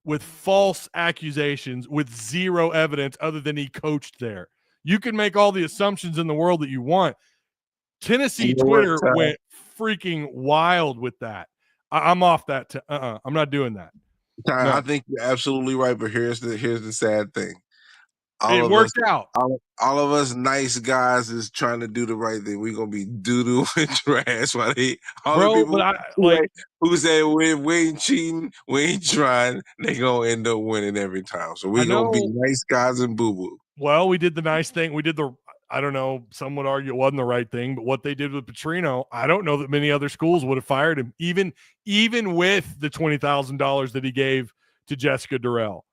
with false accusations, with zero evidence other than he coached there. You can make all the assumptions in the world that you want. Tennessee Twitter went freaking wild with that. I'm off that. I'm not doing that. Ty, no. I think you're absolutely right, but here's the sad thing. It worked out. All of us nice guys is trying to do the right thing. We're gonna be doo-doo and trash while the people who say we ain't cheating, we ain't trying, they gonna end up winning every time. So we're gonna be nice guys and boo-boo. Well, we did the nice thing. We did I don't know, some would argue it wasn't the right thing, but what they did with Petrino, I don't know that many other schools would have fired him, even with the $20,000 that he gave to Jessica Durrell.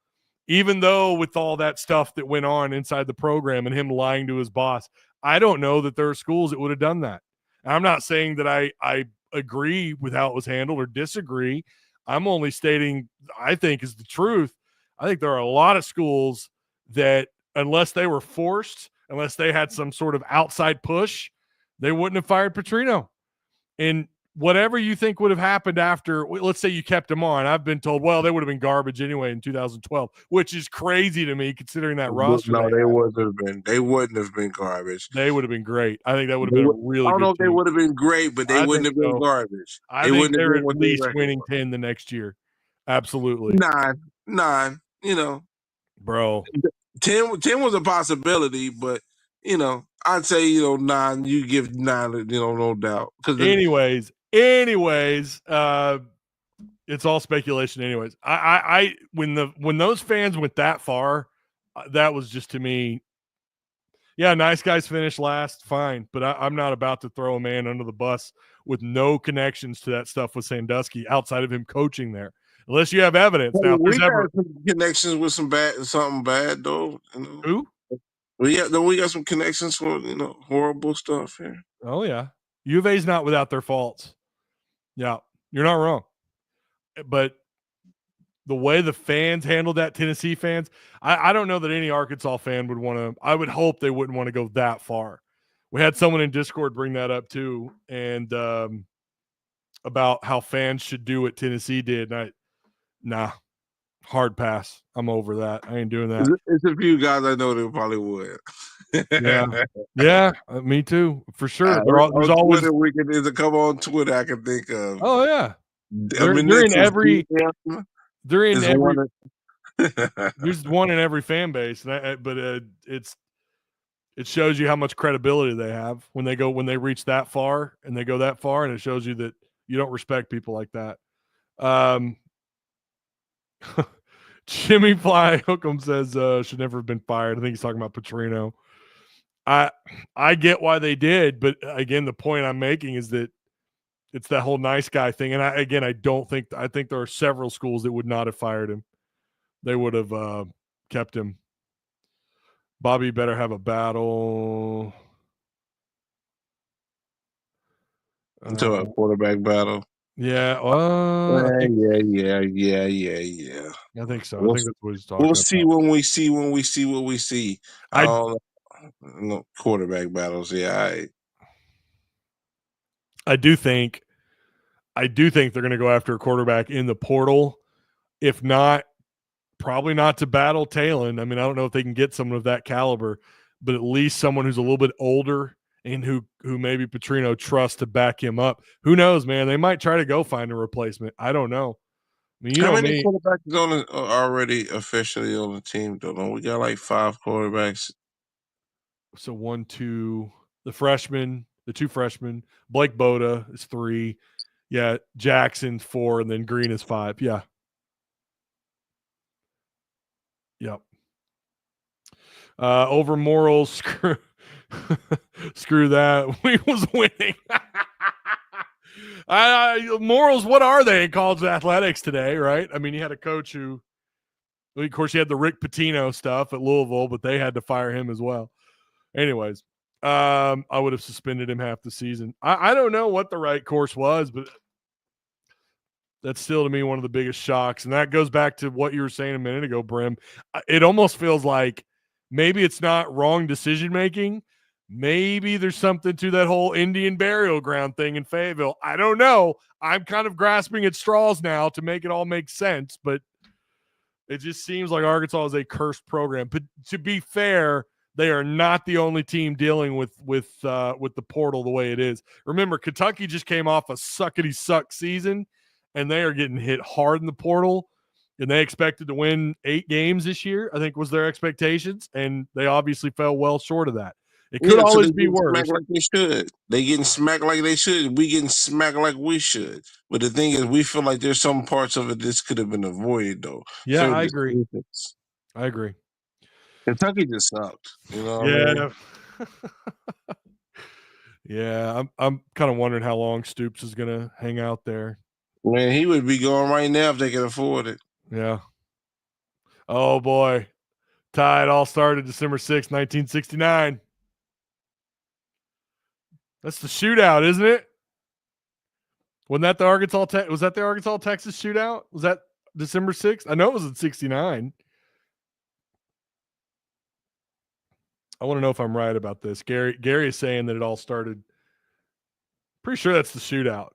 Even though with all that stuff that went on inside the program and him lying to his boss, I don't know that there are schools that would have done that. And I'm not saying that I agree with how it was handled or disagree. I'm only stating I think is the truth. I think there are a lot of schools that unless they were forced, unless they had some sort of outside push, they wouldn't have fired Petrino. And whatever you think would have happened after, let's say you kept him on, I've been told, well, they would have been garbage anyway in 2012, which is crazy to me considering that roster. No, they wouldn't have been. They wouldn't have been garbage. They would have been great. I think that would have been a really good I don't know if team. they would have been great, but they wouldn't have been garbage. I think they're at least winning 10 the next year. Absolutely. 9, Bro. 10 was a possibility, but I'd say 9. You give 9, no doubt. Anyways, it's all speculation. Anyways, I when those fans went that far, that was just to me. Yeah, nice guys finish last, fine, but I'm not about to throw a man under the bus with no connections to that stuff with Sandusky outside of him coaching there. Unless you have evidence. Now, we got some connections with something bad though. Who? We got some connections for horrible stuff here. Oh yeah, U of A's not without their faults. Yeah, you're not wrong. But the way the fans handled that, Tennessee fans, I don't know that any Arkansas fan would want to. I would hope they wouldn't want to go that far. We had someone in Discord bring that up too, and about how fans should do what Tennessee did. And nah, hard pass. I'm over that. I ain't doing that. It's a few guys I know that probably would. yeah, me too, for sure. There's always there's a couple on Twitter I can think of. Oh yeah, they're in every. There's one in every fan base, but it shows you how much credibility they have when they reach that far and they go that far, and it shows you that you don't respect people like that. Jimmy Fly Hookem says should never have been fired. I think he's talking about Petrino. I get why they did, but again, the point I'm making is that it's that whole nice guy thing. And I think there are several schools that would not have fired him. They would have kept him. Bobby better have a battle. Until a quarterback battle. Yeah. Yeah. I think so. I think that's what he's talking about. We'll see when we see what we see. No quarterback battles. Yeah. I do think they're going to go after a quarterback in the portal. If not, probably not to battle Talon. I mean, I don't know if they can get someone of that caliber, but at least someone who's a little bit older and who maybe Petrino trusts to back him up. Who knows, man? They might try to go find a replacement. I don't know. mean, you How know many me. quarterbacks are already officially on the team, though? Don't we got like 5 quarterbacks? So 1, 2, the two freshmen. Blake Boda is 3. Yeah, Jackson 4, and then Green is 5. Yeah. Yep. Over morals, screw that. We was winning. Morals, what are they in college athletics today, right? I mean, you had a coach who, of course, you had the Rick Pitino stuff at Louisville, but they had to fire him as well. Anyways, I would have suspended him half the season. I don't know what the right course was, but that's still to me one of the biggest shocks. And that goes back to what you were saying a minute ago, Brim. It almost feels like maybe it's not wrong decision making. Maybe there's something to that whole Indian burial ground thing in Fayetteville. I don't know. I'm kind of grasping at straws now to make it all make sense, but it just seems like Arkansas is a cursed program. But to be fair, they are not the only team dealing with the portal the way it is. Remember, Kentucky just came off a suckety suck season, and they are getting hit hard in the portal. And they expected to win 8 games this year, I think was their expectations, and they obviously fell well short of that. It could So always they be getting worse. smacked like they should. They getting smacked like they should. We getting smacked like we should. But the thing is, we feel like there's some parts of it this could have been avoided, though. Yeah, Certain I agree. decisions. I agree. Kentucky just sucked. You know what I Yeah. mean? Yeah, I'm kind of wondering how long Stoops is going to hang out there. Man, he would be going right now if they could afford it. Yeah. Oh, boy. Ty, it all started December 6th, 1969. That's the shootout, isn't it? Wasn't that the was that the Arkansas-Texas shootout? Was that December 6th? I know it was in 69. I want to know if I'm right about this. Gary is saying that it all started. Pretty sure that's the shootout.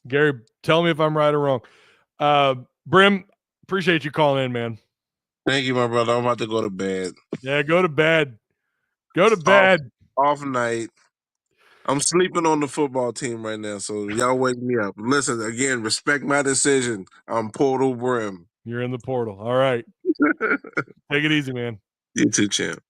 Gary, tell me if I'm right or wrong. Brim, appreciate you calling in, man. Thank you, my brother. I'm about to go to bed. Yeah, go to bed. Go to bed. Off night. I'm sleeping on the football team right now, so y'all wake me up. Listen, again, respect my decision. I'm Portal Brim. You're in the portal. All right. Take it easy, man. You too, champ.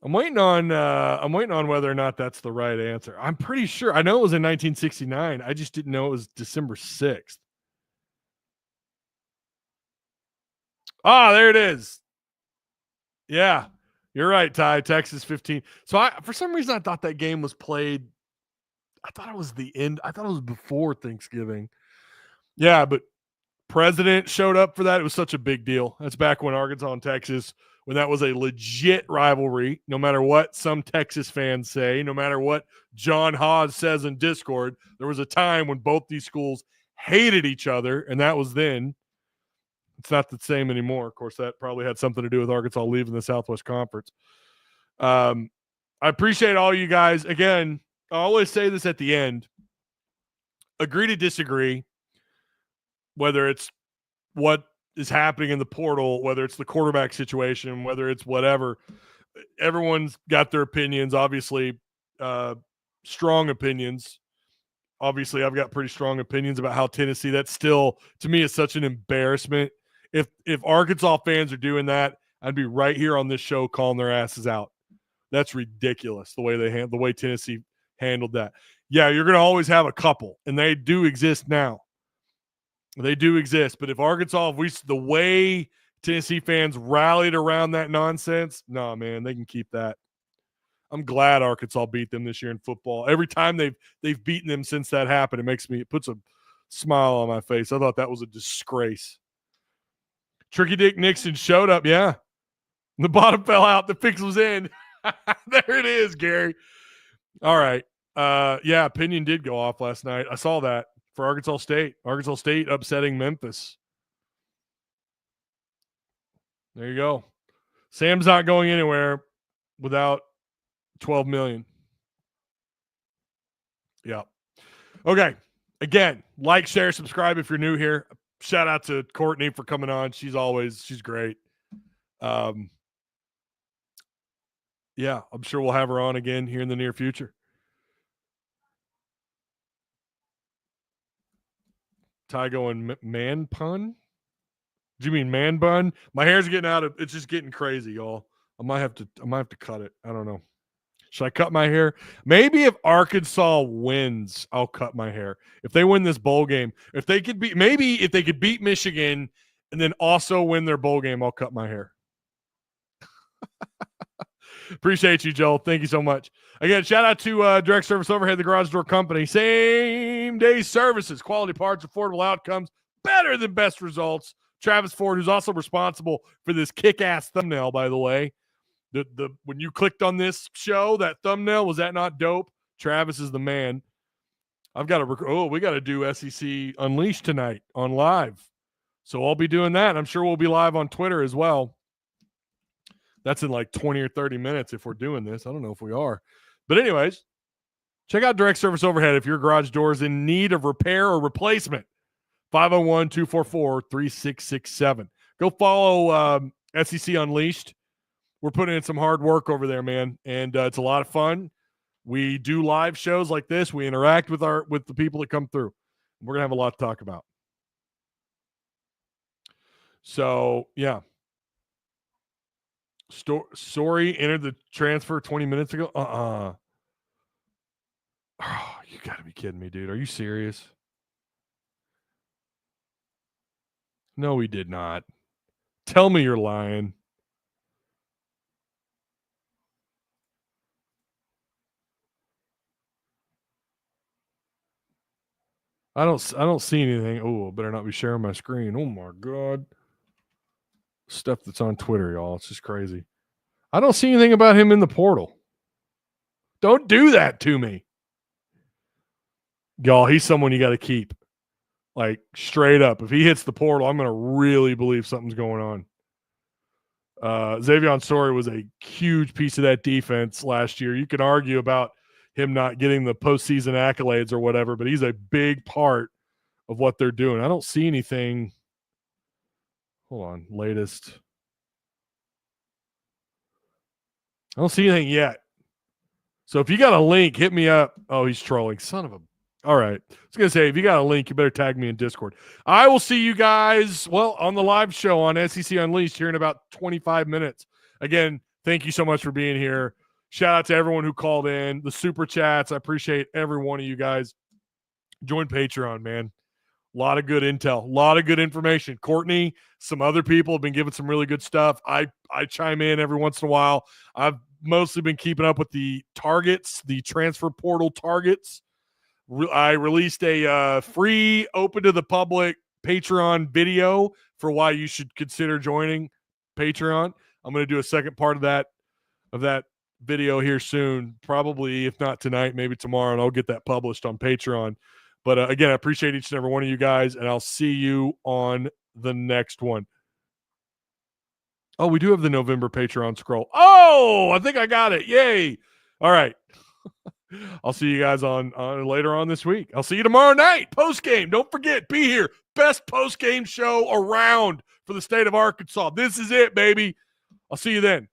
I'm waiting on whether or not that's the right answer. I'm pretty sure. I know it was in 1969. I just didn't know it was December 6th. Ah, there it is. Yeah, you're right, Ty. Texas 15. So for some reason I thought that game was played. I thought it was the end. I thought it was before Thanksgiving. Yeah, but President showed up for that. It was such a big deal. That's back when Arkansas and Texas, when that was a legit rivalry, no matter what some Texas fans say, no matter what John Hawes says in Discord, there was a time when both these schools hated each other, and that was then. It's not the same anymore. Of course, that probably had something to do with Arkansas leaving the Southwest Conference. I appreciate all you guys. Again, I always say this at the end. Agree to disagree, whether it's what is happening in the portal, whether it's the quarterback situation, whether it's whatever. Everyone's got their opinions, obviously, strong opinions. Obviously, I've got pretty strong opinions about how Tennessee, that's still, to me, is such an embarrassment. If Arkansas fans are doing that, I'd be right here on this show calling their asses out. That's ridiculous, the way Tennessee handled that. Yeah, you're going to always have a couple, and they do exist now. They do exist, but if Arkansas, the way Tennessee fans rallied around that nonsense, no, man, they can keep that. I'm glad Arkansas beat them this year in football. Every time they've beaten them since that happened, it puts a smile on my face. I thought that was a disgrace. Tricky Dick Nixon showed up, yeah. The bottom fell out. The fix was in. There it is, Gary. All right. Yeah, opinion did go off last night. I saw that for Arkansas State. Arkansas State upsetting Memphis. There you go. Sam's not going anywhere without $12 million. Yeah. Okay. Again, like, share, subscribe if you're new here. Shout out to Courtney for coming on. She's great. Yeah, I'm sure we'll have her on again here in the near future. Ty going man pun? Do you mean man bun? My hair's getting it's just getting crazy, y'all. I might have to cut it. I don't know. Should I cut my hair? Maybe if Arkansas wins, I'll cut my hair. If they win this bowl game, if they could beat Michigan and then also win their bowl game, I'll cut my hair. Appreciate you, Joel. Thank you so much. Again, shout out to Direct Service Overhead, the Garage Door Company. Same day services, quality parts, affordable outcomes, better than best results. Travis Ford, who's also responsible for this kick-ass thumbnail, by the way. The when you clicked on this show, that thumbnail, was that not dope? Travis is the man. We got to do SEC Unleashed tonight on live. So I'll be doing that. I'm sure we'll be live on Twitter as well. That's in like 20 or 30 minutes if we're doing this. I don't know if we are. But anyways, check out Direct Service Overhead if your garage door is in need of repair or replacement. 501-244-3667. Go follow SEC Unleashed. We're putting in some hard work over there, man, and it's a lot of fun. We do live shows like this. We interact with the people that come through. We're gonna have a lot to talk about. So yeah, Sorry entered the transfer 20 minutes ago. Oh, you got to be kidding me, dude. Are you serious? No, he did not. Tell me you're lying. I don't see anything. Oh, I better not be sharing my screen. Oh my God. Stuff that's on Twitter, y'all. It's just crazy. I don't see anything about him in the portal. Don't do that to me. Y'all, he's someone you got to keep. Like, straight up. If he hits the portal, I'm going to really believe something's going on. Xavier Sorry was a huge piece of that defense last year. You can argue about him not getting the postseason accolades or whatever, but he's a big part of what they're doing. I don't see anything. Hold on. Latest. I don't see anything yet. So if you got a link, hit me up. Oh, he's trolling. Son of a. All right. I was going to say, if you got a link, you better tag me in Discord. I will see you guys, on the live show on SEC Unleashed here in about 25 minutes. Again, thank you so much for being here. Shout out to everyone who called in, the super chats. I appreciate every one of you guys. Join Patreon, man. A lot of good intel, a lot of good information. Courtney, some other people have been giving some really good stuff. I chime in every once in a while. I've mostly been keeping up with the targets, the transfer portal targets. I released a free, open to the public Patreon video for why you should consider joining Patreon. I'm going to do a second part of that video here soon, probably if not tonight, maybe tomorrow, and I'll get that published on Patreon. But again, I appreciate each and every one of you guys, and I'll see you on the next one. Oh, we do have the November Patreon scroll. Oh, I think I got it. Yay. All right. I'll see you guys on later on this week. I'll see you tomorrow night, post-game. Don't forget, be here. Best post-game show around for the state of Arkansas. This is it, baby. I'll see you then.